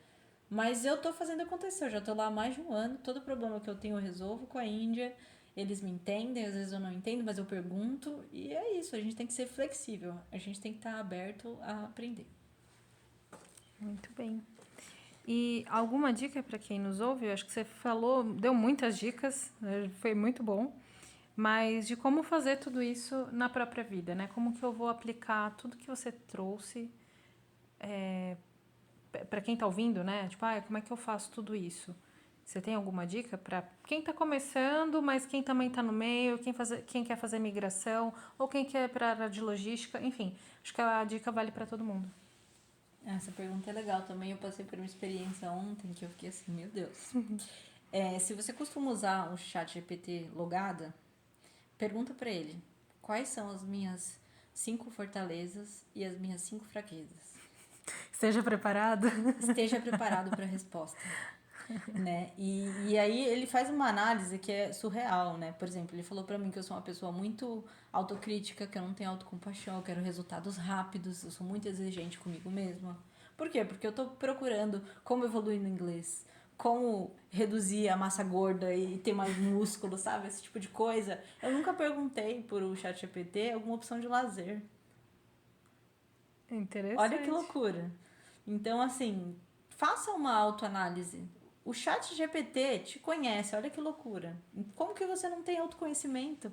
Mas eu tô fazendo acontecer, eu já tô lá há mais de um ano, todo problema que eu tenho eu resolvo com a Índia, eles me entendem, às vezes eu não entendo, mas eu pergunto, e é isso, a gente tem que ser flexível, a gente tem que estar aberto a aprender. Muito bem. E alguma dica para quem nos ouve? Eu acho que você falou, deu muitas dicas, né? Foi muito bom. Mas de como fazer tudo isso na própria vida, né? Como que eu vou aplicar tudo que você trouxe para quem está ouvindo, né? Tipo, como é que eu faço tudo isso? Você tem alguma dica para quem está começando, mas quem também está no meio, quem quer fazer migração, ou quem quer para a área de logística, enfim, acho que a dica vale para todo mundo. Essa pergunta é legal também. Eu passei por uma experiência ontem que eu fiquei assim, meu Deus. Se você costuma usar o chat GPT logada, pergunta pra ele quais são as minhas 5 fortalezas e as minhas 5 fraquezas. Esteja preparado. Esteja preparado para a resposta. Né? E aí ele faz uma análise que é surreal, né? Por exemplo, ele falou pra mim que eu sou uma pessoa muito autocrítica, que eu não tenho autocompaixão, eu quero resultados rápidos, eu sou muito exigente comigo mesma. Por quê? Porque eu tô procurando como evoluir no inglês, como reduzir a massa gorda e ter mais músculo, sabe? Esse tipo de coisa. Eu nunca perguntei por o ChatGPT alguma opção de lazer. Interessante. Olha que loucura. Então, assim, faça uma autoanálise. O chat GPT te conhece, olha que loucura. Como que você não tem autoconhecimento?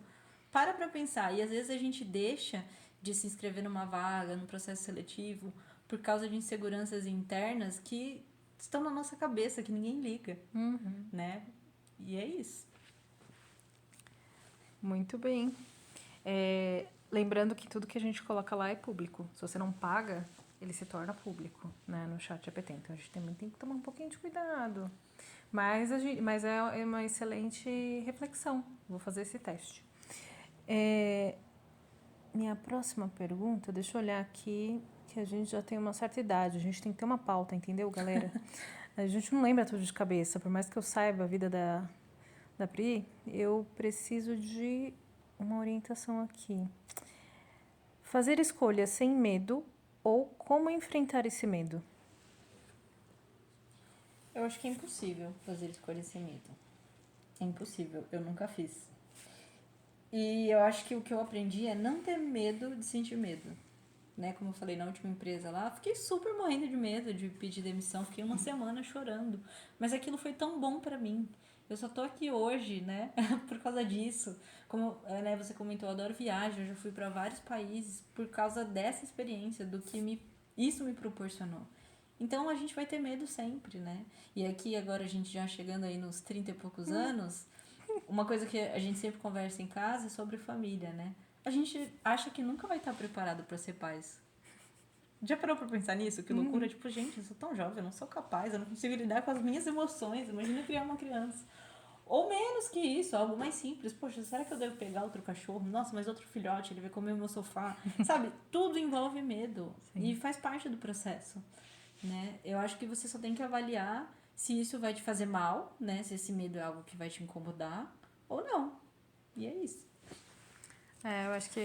Para pra pensar. E às vezes a gente deixa de se inscrever numa vaga, no processo seletivo, por causa de inseguranças internas que estão na nossa cabeça, que ninguém liga, né? E é isso. Muito bem. Lembrando que tudo que a gente coloca lá é público. Se você não paga, ele se torna público, né, no chat GPT. Então a gente também tem que tomar um pouquinho de cuidado. Mas é uma excelente reflexão. Vou fazer esse teste. Minha próxima pergunta, deixa eu olhar aqui, que a gente já tem uma certa idade. A gente tem que ter uma pauta, entendeu, galera? A gente não lembra tudo de cabeça. Por mais que eu saiba a vida da Pri, eu preciso de uma orientação aqui. Fazer escolhas sem medo ou como enfrentar esse medo? Eu acho que é impossível fazer escolha sem medo. É impossível, eu nunca fiz. E eu acho que o que eu aprendi é não ter medo de sentir medo. Né? Como eu falei na última empresa lá, fiquei super morrendo de medo de pedir demissão, fiquei uma semana chorando. Mas aquilo foi tão bom pra mim. Eu só tô aqui hoje, né, por causa disso. Como né, você comentou, eu adoro viagem, eu já fui pra vários países por causa dessa experiência, do que isso me proporcionou. Então a gente vai ter medo sempre, né? E aqui agora a gente já chegando aí nos 30 e poucos anos, uma coisa que a gente sempre conversa em casa é sobre família, né? A gente acha que nunca vai estar preparado para ser pais. Já parou pra pensar nisso? Que loucura. Tipo, gente, eu sou tão jovem, eu não sou capaz, eu não consigo lidar com as minhas emoções. Imagina criar uma criança. Ou menos que isso, algo mais simples. Poxa, será que eu devo pegar outro cachorro? Nossa, mas outro filhote, ele vai comer o meu sofá. Sabe? Tudo envolve medo. Sim. E faz parte do processo. Né? Eu acho que você só tem que avaliar se isso vai te fazer mal, né? Se esse medo é algo que vai te incomodar ou não. E é isso. Eu acho que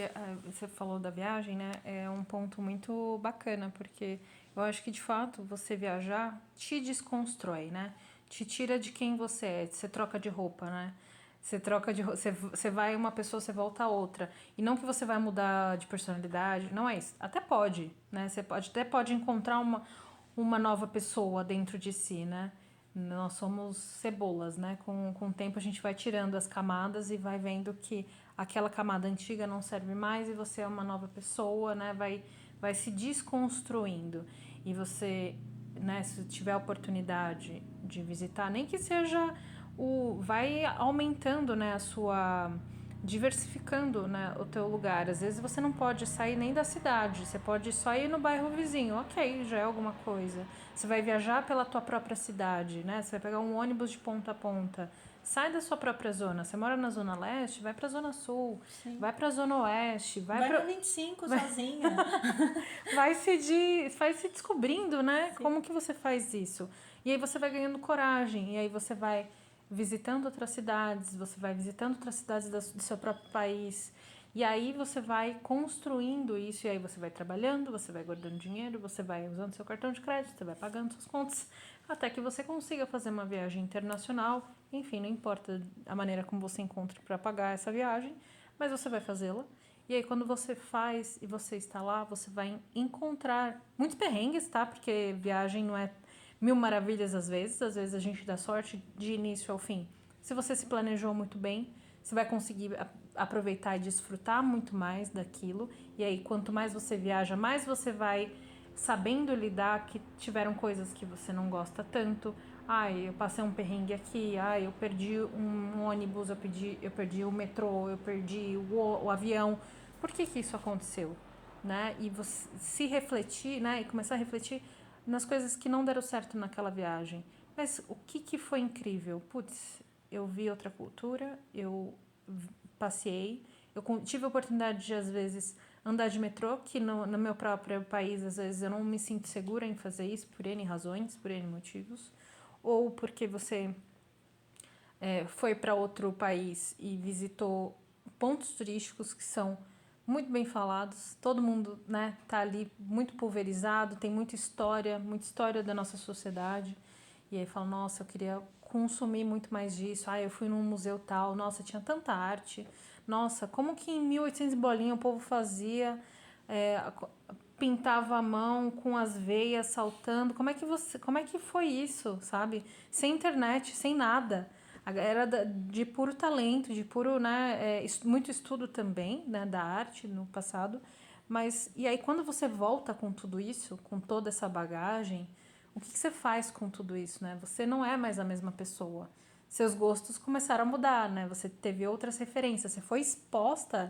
você falou da viagem, né? É um ponto muito bacana, porque eu acho que, de fato, você viajar te desconstrói, né? Te tira de quem você é, você troca de roupa, né? Você vai uma pessoa, você volta a outra. E não que você vai mudar de personalidade, não é isso. Até pode, né? Você até pode encontrar uma nova pessoa dentro de si, né? Nós somos cebolas, né? Com o tempo a gente vai tirando as camadas e vai vendo que aquela camada antiga não serve mais e você é uma nova pessoa, né? Vai se desconstruindo. E você, né, se tiver a oportunidade de visitar, nem que seja vai aumentando, né, a sua diversificando, né, o teu lugar. Às vezes você não pode sair nem da cidade, você pode só ir no bairro vizinho, ok, já é alguma coisa. Você vai viajar pela tua própria cidade, né? Você vai pegar um ônibus de ponta a ponta. Sai da sua própria zona. Você mora na Zona Leste, vai pra Zona Sul. Sim. Vai pra Zona Oeste. Vai no 25 sozinha. vai se descobrindo, né? Sim. Como que você faz isso? E aí você vai ganhando coragem. E aí você vai visitando outras cidades. Você vai visitando outras cidades do seu próprio país. E aí você vai construindo isso. E aí você vai trabalhando, você vai guardando dinheiro, você vai usando seu cartão de crédito, você vai pagando suas contas. Até que você consiga fazer uma viagem internacional. Enfim, não importa a maneira como você encontre para pagar essa viagem, mas você vai fazê-la. E aí, quando você faz e você está lá, você vai encontrar muitos perrengues, tá? Porque viagem não é mil maravilhas às vezes a gente dá sorte de início ao fim. Se você se planejou muito bem, você vai conseguir aproveitar e desfrutar muito mais daquilo. E aí, quanto mais você viaja, mais você vai sabendo lidar que tiveram coisas que você não gosta tanto. Ai, eu passei um perrengue aqui, ai, eu perdi um ônibus, eu perdi o metrô, eu perdi o avião. Por que isso aconteceu? Né? E você se refletir, né? E começar a refletir nas coisas que não deram certo naquela viagem. Mas o que foi incrível? Putz, eu vi outra cultura, eu passei, eu tive a oportunidade de, às vezes, andar de metrô, que no meu próprio país, às vezes, eu não me sinto segura em fazer isso por N razões, por N motivos. Ou porque você foi para outro país e visitou pontos turísticos que são muito bem falados, todo mundo, né, tá ali muito pulverizado, tem muita história da nossa sociedade. E aí fala, nossa, eu queria consumir muito mais disso. Ah, eu fui num museu tal, nossa, tinha tanta arte. Nossa, como que em 1800 bolinha o povo fazia, pintava a mão com as veias saltando? Como é que foi isso, sabe? Sem internet, sem nada. Era de puro talento, de puro, né, muito estudo também, né, da arte no passado. Mas, e aí quando você volta com tudo isso, com toda essa bagagem, o que você faz com tudo isso, né? Você não é mais a mesma pessoa. Seus gostos começaram a mudar, né? Você teve outras referências, você foi exposto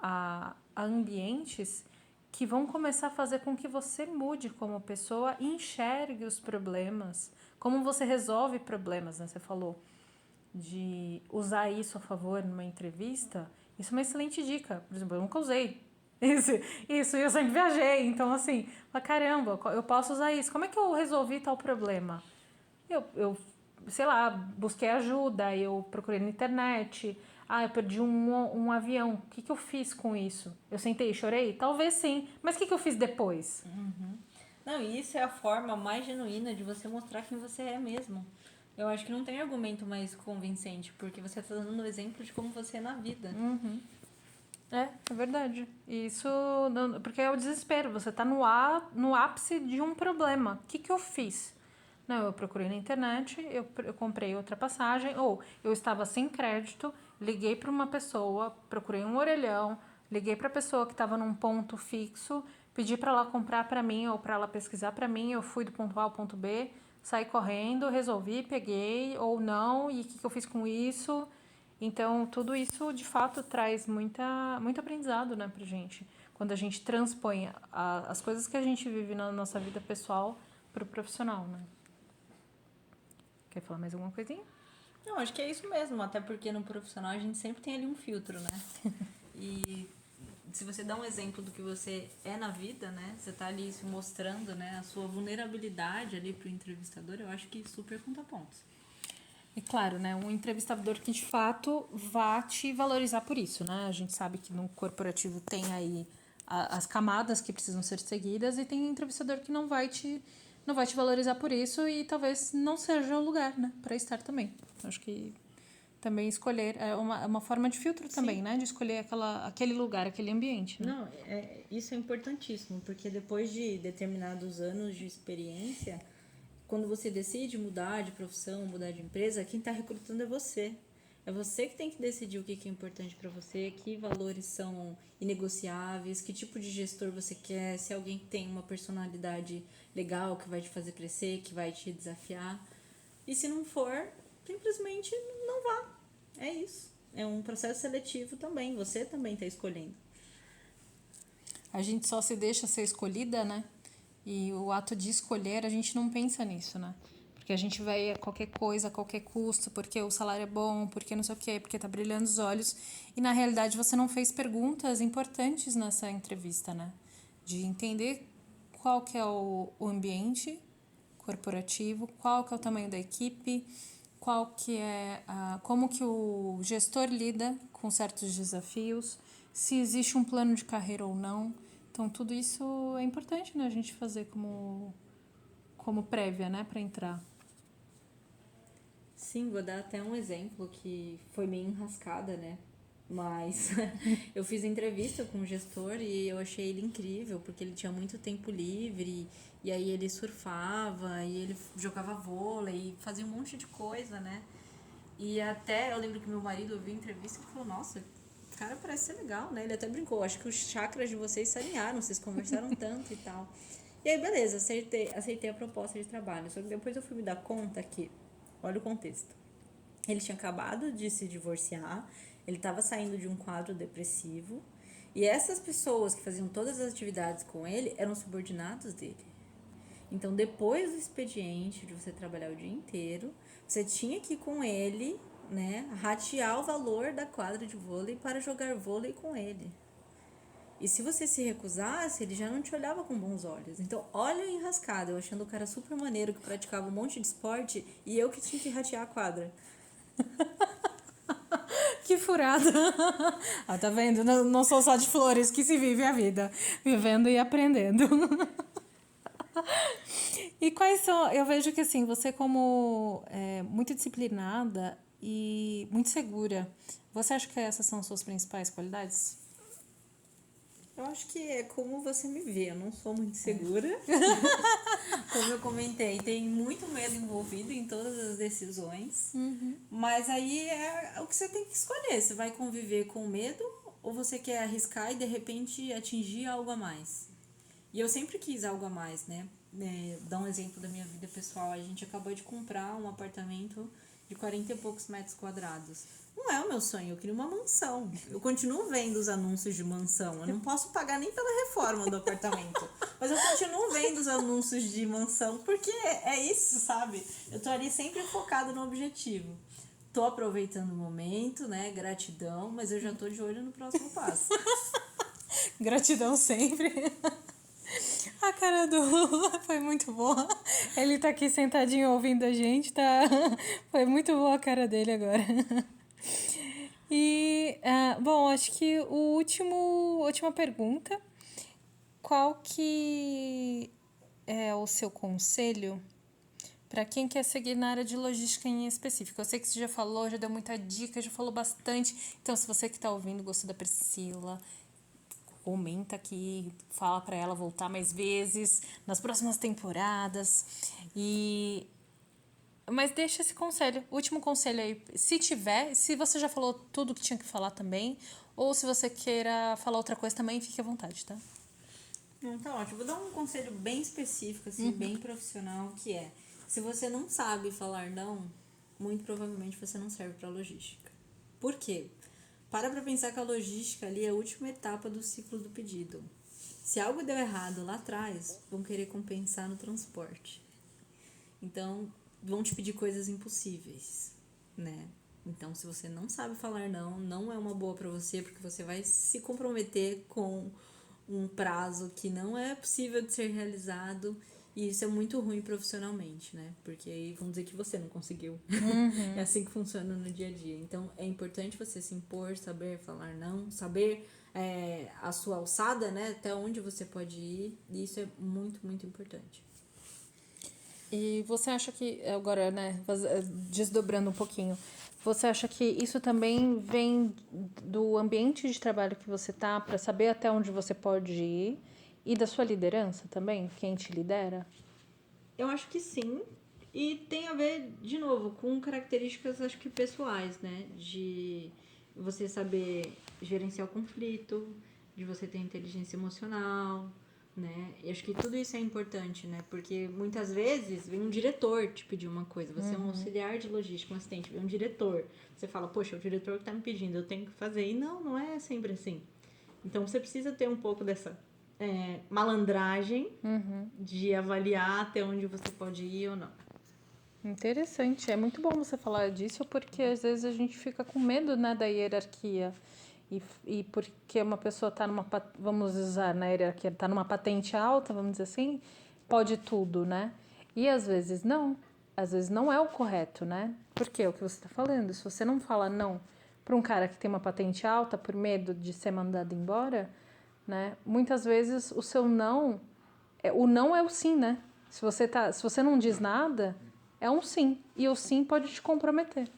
a ambientes que vão começar a fazer com que você mude como pessoa e enxergue os problemas, como você resolve problemas, né? Você falou de usar isso a favor numa entrevista, isso é uma excelente dica. Por exemplo, eu nunca usei isso, e eu sempre viajei. Então, assim, caramba, eu posso usar isso. Como é que eu resolvi tal problema? Eu sei lá, busquei ajuda, eu procurei na internet. Ah, eu perdi um avião. O que eu fiz com isso? Eu sentei e chorei? Talvez sim. Mas o que eu fiz depois? Não, e isso é a forma mais genuína de você mostrar quem você é mesmo. Eu acho que não tem argumento mais convincente, porque você está dando um exemplo de como você é na vida. É verdade. Isso, porque é o desespero. Você tá no ápice de um problema. O que eu fiz? Não, eu procurei na internet, eu comprei outra passagem, ou eu estava sem crédito, liguei para uma pessoa, procurei um orelhão, liguei para a pessoa que estava num ponto fixo, pedi para ela comprar para mim ou para ela pesquisar para mim, eu fui do ponto A ao ponto B, saí correndo, resolvi, peguei ou não, e o que eu fiz com isso? Então, tudo isso, de fato, traz muito aprendizado, né, pra gente. Quando a gente transpõe as coisas que a gente vive na nossa vida pessoal pro profissional, né? Quer falar mais alguma coisinha? Não, acho que é isso mesmo, até porque no profissional a gente sempre tem ali um filtro, né? E se você dá um exemplo do que você é na vida, né? Você tá ali se mostrando, né? A sua vulnerabilidade ali pro entrevistador, eu acho que super conta pontos. E claro, né, um entrevistador que de fato vá te valorizar por isso, né? A gente sabe que no corporativo tem aí as camadas que precisam ser seguidas e tem entrevistador que não vai te valorizar por isso e talvez não seja o lugar, né, para estar também. Acho que também escolher é uma forma de filtro também, Sim. né, de escolher aquele lugar, aquele ambiente, né? Não, isso é importantíssimo, porque depois de determinados anos de experiência, quando você decide mudar de profissão, mudar de empresa, quem está recrutando é você. É você que tem que decidir o que é importante para você, que valores são inegociáveis, que tipo de gestor você quer, se é alguém que tem uma personalidade legal, que vai te fazer crescer, que vai te desafiar. E se não for, simplesmente não vá. É isso. É um processo seletivo também, você também está escolhendo. A gente só se deixa ser escolhida, né? E o ato de escolher, a gente não pensa nisso, né? Porque a gente vai a qualquer coisa, a qualquer custo, porque o salário é bom, porque não sei o quê, porque tá brilhando os olhos. E na realidade você não fez perguntas importantes nessa entrevista, né? De entender qual que é o ambiente corporativo, qual que é o tamanho da equipe, qual que é como que o gestor lida com certos desafios, se existe um plano de carreira ou não. Então tudo isso é importante, né, a gente fazer como prévia, né, para entrar. Sim, vou dar até um exemplo que foi meio enrascada, né? Mas eu fiz entrevista com o gestor e eu achei ele incrível, porque ele tinha muito tempo livre, e aí ele surfava, e ele jogava vôlei, fazia um monte de coisa, né? E até eu lembro que meu marido ouviu a entrevista e falou, nossa, o cara parece ser legal, né? Ele até brincou, acho que os chakras de vocês se alinharam, vocês conversaram tanto e tal. E aí, beleza, aceitei a proposta de trabalho. Só que depois eu fui me dar conta que, olha o contexto. Ele tinha acabado de se divorciar, ele estava saindo de um quadro depressivo, e essas pessoas que faziam todas as atividades com ele eram subordinados dele. Então, depois do expediente, de você trabalhar o dia inteiro, você tinha que ir com ele, né, ratear o valor da quadra de vôlei para jogar vôlei com ele. E se você se recusasse, ele já não te olhava com bons olhos. Então, olha a enrascada, eu achando o cara super maneiro que praticava um monte de esporte e eu que tinha que ratear a quadra. Que furada. Ah, tá vendo? Não sou só de flores que se vive a vida. Vivendo e aprendendo. E quais são... Eu vejo que, assim, você como muito disciplinada e muito segura, você acha que essas são suas principais qualidades? Eu acho que é como você me vê, eu não sou muito segura. Como eu comentei, tem muito medo envolvido em todas as decisões. Mas aí é o que você tem que escolher. Você vai conviver com medo ou você quer arriscar e de repente atingir algo a mais? E eu sempre quis algo a mais, né? Dar um exemplo da minha vida pessoal. A gente acabou de comprar um apartamento de 40 e poucos metros quadrados. Não é o meu sonho, eu queria uma mansão. Eu continuo vendo os anúncios de mansão. Eu não posso pagar nem pela reforma do apartamento. Mas eu continuo vendo os anúncios de mansão porque é isso, sabe? Eu tô ali sempre focada no objetivo. Tô aproveitando o momento, né? Gratidão, mas eu já tô de olho no próximo passo. Gratidão sempre. A cara do Lula foi muito boa. Ele tá aqui sentadinho ouvindo a gente, tá? Foi muito boa a cara dele agora. E, bom, acho que última pergunta. Qual que é o seu conselho para quem quer seguir na área de logística em específico? Eu sei que você já falou, já deu muita dica, já falou bastante. Então, se você que está ouvindo gostou da Priscila, comenta aqui, fala para ela voltar mais vezes nas próximas temporadas. Mas deixa esse conselho, último conselho aí, se você já falou tudo que tinha que falar também, ou se você queira falar outra coisa também, fique à vontade, tá? Não, tá ótimo. Vou dar um conselho bem específico, assim, bem profissional, que é, se você não sabe falar não, muito provavelmente você não serve para logística. Por quê? Para pensar que a logística ali é a última etapa do ciclo do pedido. Se algo deu errado lá atrás, vão querer compensar no transporte. Então, vão te pedir coisas impossíveis, né? Então, se você não sabe falar não, não é uma boa para você, porque você vai se comprometer com um prazo que não é possível de ser realizado, e isso é muito ruim profissionalmente, né? Porque aí vão dizer que você não conseguiu. É assim que funciona no dia a dia. Então, é importante você se impor, saber falar não, saber a sua alçada, né? Até onde você pode ir, e isso é muito, muito importante. E você acha que, agora, né, desdobrando um pouquinho, você acha que isso também vem do ambiente de trabalho que você tá, para saber até onde você pode ir, e da sua liderança também, quem te lidera? Eu acho que sim. E tem a ver, de novo, com características, acho que pessoais, né? De você saber gerenciar o conflito, de você ter inteligência emocional, né? E acho que tudo isso é importante, né? Porque muitas vezes vem um diretor te pedir uma coisa. Você é um auxiliar de logística, um assistente, vem um diretor. Você fala, poxa, o diretor que tá me pedindo, eu tenho que fazer. E não é sempre assim. Então você precisa ter um pouco dessa malandragem de avaliar até onde você pode ir ou não. Interessante. É muito bom você falar disso, porque às vezes a gente fica com medo, né, da hierarquia. E porque uma pessoa está vamos usar na hierarquia, está numa patente alta, vamos dizer assim, pode tudo, né? E às vezes não. Às vezes não é o correto, né? Porque é o que você está falando. Se você não fala não para um cara que tem uma patente alta por medo de ser mandado embora, né? Muitas vezes o seu não, o não é o sim, né? Se você não diz nada, é um sim. E o sim pode te comprometer.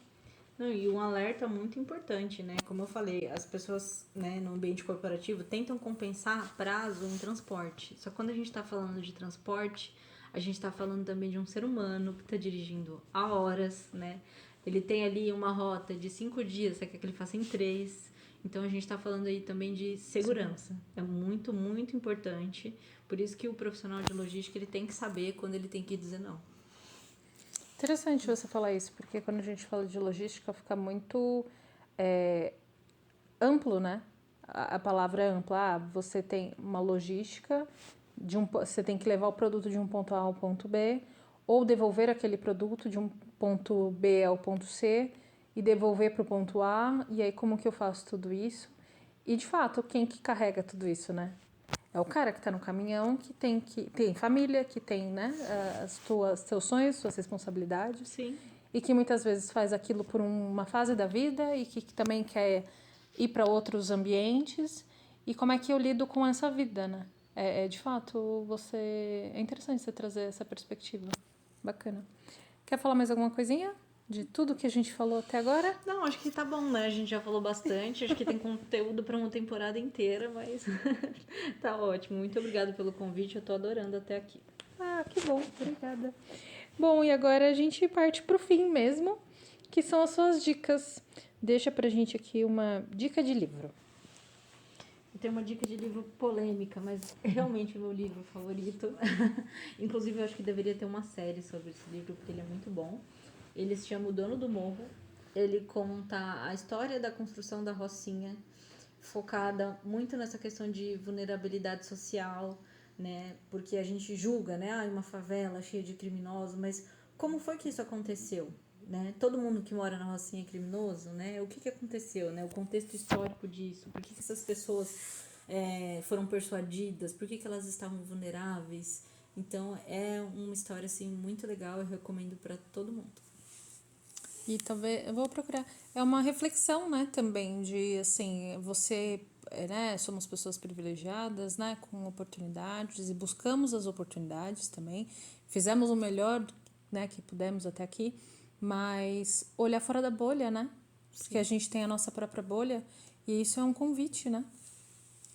Não, e um alerta muito importante, né? Como eu falei, as pessoas, né, no ambiente corporativo tentam compensar prazo em transporte. Só que quando a gente está falando de transporte, a gente está falando também de um ser humano que está dirigindo há horas, né? Ele tem ali uma rota de 5 dias, você quer que ele faça em 3. Então a gente está falando aí também de segurança. É muito, muito importante. Por isso que o profissional de logística ele tem que saber quando ele tem que dizer não. Interessante você falar isso, porque quando a gente fala de logística fica muito amplo, né? A palavra é ampla. Ah, você tem uma logística, você tem que levar o produto de um ponto A ao ponto B, ou devolver aquele produto de um ponto B ao ponto C e devolver para o ponto A, e aí como que eu faço tudo isso? E de fato, quem que carrega tudo isso, né? É o cara que está no caminhão, que tem família, que tem, né, seus sonhos, suas responsabilidades. Sim. E que muitas vezes faz aquilo por uma fase da vida e que também quer ir para outros ambientes. E como é que eu lido com essa vida, né? De fato, é interessante você trazer essa perspectiva. Bacana. Quer falar mais alguma coisinha? De tudo que a gente falou até agora? Não, acho que tá bom, né? A gente já falou bastante. Acho que tem conteúdo para uma temporada inteira, mas tá ótimo. Muito obrigada pelo convite. Eu tô adorando até aqui. Ah, que bom. Obrigada. Bom, e agora a gente parte pro fim mesmo, que são as suas dicas. Deixa pra gente aqui uma dica de livro. Eu tenho uma dica de livro polêmica, mas realmente o meu livro favorito. Inclusive, eu acho que deveria ter uma série sobre esse livro, porque ele é muito bom. Ele se chama O Dono do Morro. Ele conta a história da construção da Rocinha, focada muito nessa questão de vulnerabilidade social, né? Porque a gente julga, né? Ah, uma favela cheia de criminosos, mas como foi que isso aconteceu? Né? Todo mundo que mora na Rocinha é criminoso, né? O que aconteceu, né? O contexto histórico disso, por que essas pessoas foram persuadidas, por que elas estavam vulneráveis. Então é uma história assim muito legal, eu recomendo para todo mundo. E talvez eu vou procurar. É uma reflexão, né, também de assim, né, somos pessoas privilegiadas, né, com oportunidades e buscamos as oportunidades também. Fizemos o melhor, né, que pudemos até aqui, mas olhar fora da bolha, né? Porque a gente tem a nossa própria bolha e isso é um convite, né?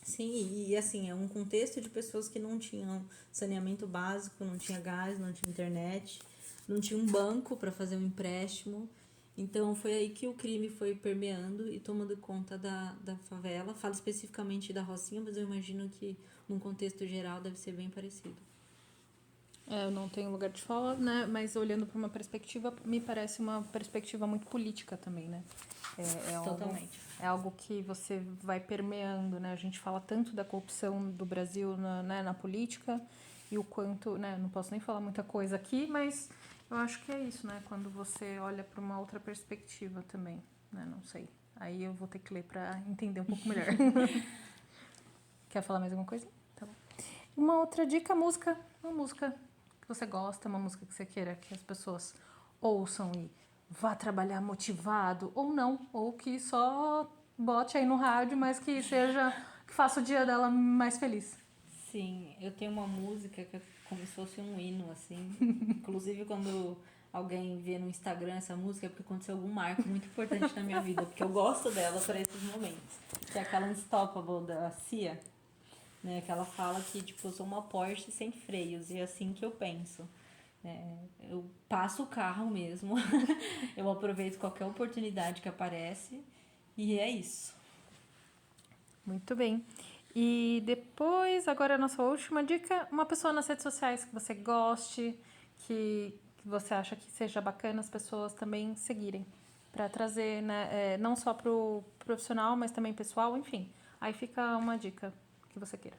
Sim, e assim, é um contexto de pessoas que não tinham saneamento básico, não tinha gás, não tinha internet, não tinha um banco para fazer um empréstimo. Então foi aí que o crime foi permeando e tomando conta da favela. Falo especificamente da Rocinha, mas eu imagino que num contexto geral deve ser bem parecido. Eu não tenho lugar de fala, né? Mas olhando para uma perspectiva, me parece uma perspectiva muito política também, né? Totalmente. É algo que você vai permeando, né? A gente fala tanto da corrupção do Brasil na política e o quanto, né? Não posso nem falar muita coisa aqui, mas eu acho que é isso, né? Quando você olha para uma outra perspectiva também, né? Não sei. Aí eu vou ter que ler para entender um pouco melhor. Quer falar mais alguma coisa? Tá bom. Uma outra dica, uma música que você gosta, uma música que você queira que as pessoas ouçam e vá trabalhar motivado ou não, ou que só bote aí no rádio, mas que faça o dia dela mais feliz. Sim, eu tenho uma música que é como se fosse um hino, assim. Inclusive, quando alguém vê no Instagram essa música, é porque aconteceu algum marco muito importante na minha vida, porque eu gosto dela para esses momentos. Que é aquela Unstoppable da Cia, né? Que ela fala que, tipo, eu sou uma Porsche sem freios, e é assim que eu penso. Eu passo o carro mesmo, eu aproveito qualquer oportunidade que aparece, e é isso. Muito bem. E depois, agora a nossa última dica, uma pessoa nas redes sociais que você goste, que você acha que seja bacana as pessoas também seguirem. Para trazer, né, não só para o profissional, mas também pessoal, enfim. Aí fica uma dica que você queira.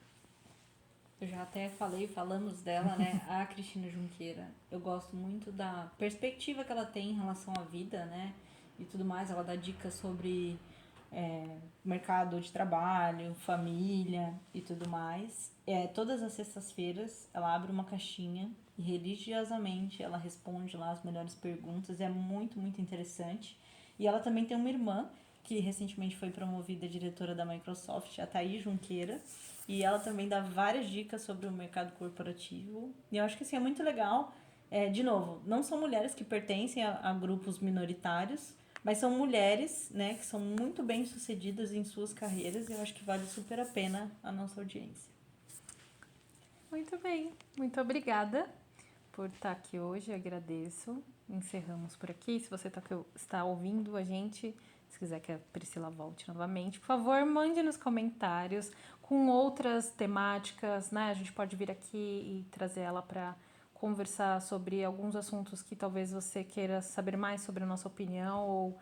Eu já até falamos dela, né? A Cristina Junqueira. Eu gosto muito da perspectiva que ela tem em relação à vida, né? E tudo mais. Ela dá dicas sobre mercado de trabalho, família e tudo mais. Todas as sextas-feiras ela abre uma caixinha e religiosamente ela responde lá as melhores perguntas. É muito, muito interessante. E ela também tem uma irmã que recentemente foi promovida diretora da Microsoft, a Thaís Junqueira. E ela também dá várias dicas sobre o mercado corporativo. E eu acho que assim, é muito legal. De novo, não são mulheres que pertencem a grupos minoritários, Mas são mulheres, né, que são muito bem-sucedidas em suas carreiras e eu acho que vale super a pena a nossa audiência. Muito bem, muito obrigada por estar aqui hoje, agradeço. Encerramos por aqui. Se você está ouvindo a gente, se quiser que a Priscila volte novamente, por favor, mande nos comentários com outras temáticas, né? A gente pode vir aqui e trazer ela para conversar sobre alguns assuntos que talvez você queira saber mais sobre a nossa opinião ou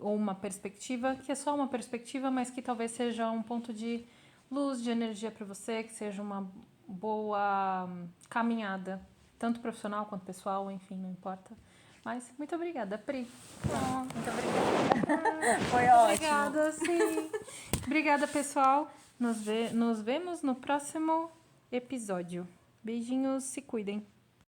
uma perspectiva, que é só uma perspectiva, mas que talvez seja um ponto de luz, de energia para você, que seja uma boa caminhada, tanto profissional quanto pessoal, enfim, não importa. Mas muito obrigada, Pri. Muito obrigada. Foi Obrigada, sim. Obrigada, pessoal. Nos vemos no próximo episódio. Beijinhos, se cuidem.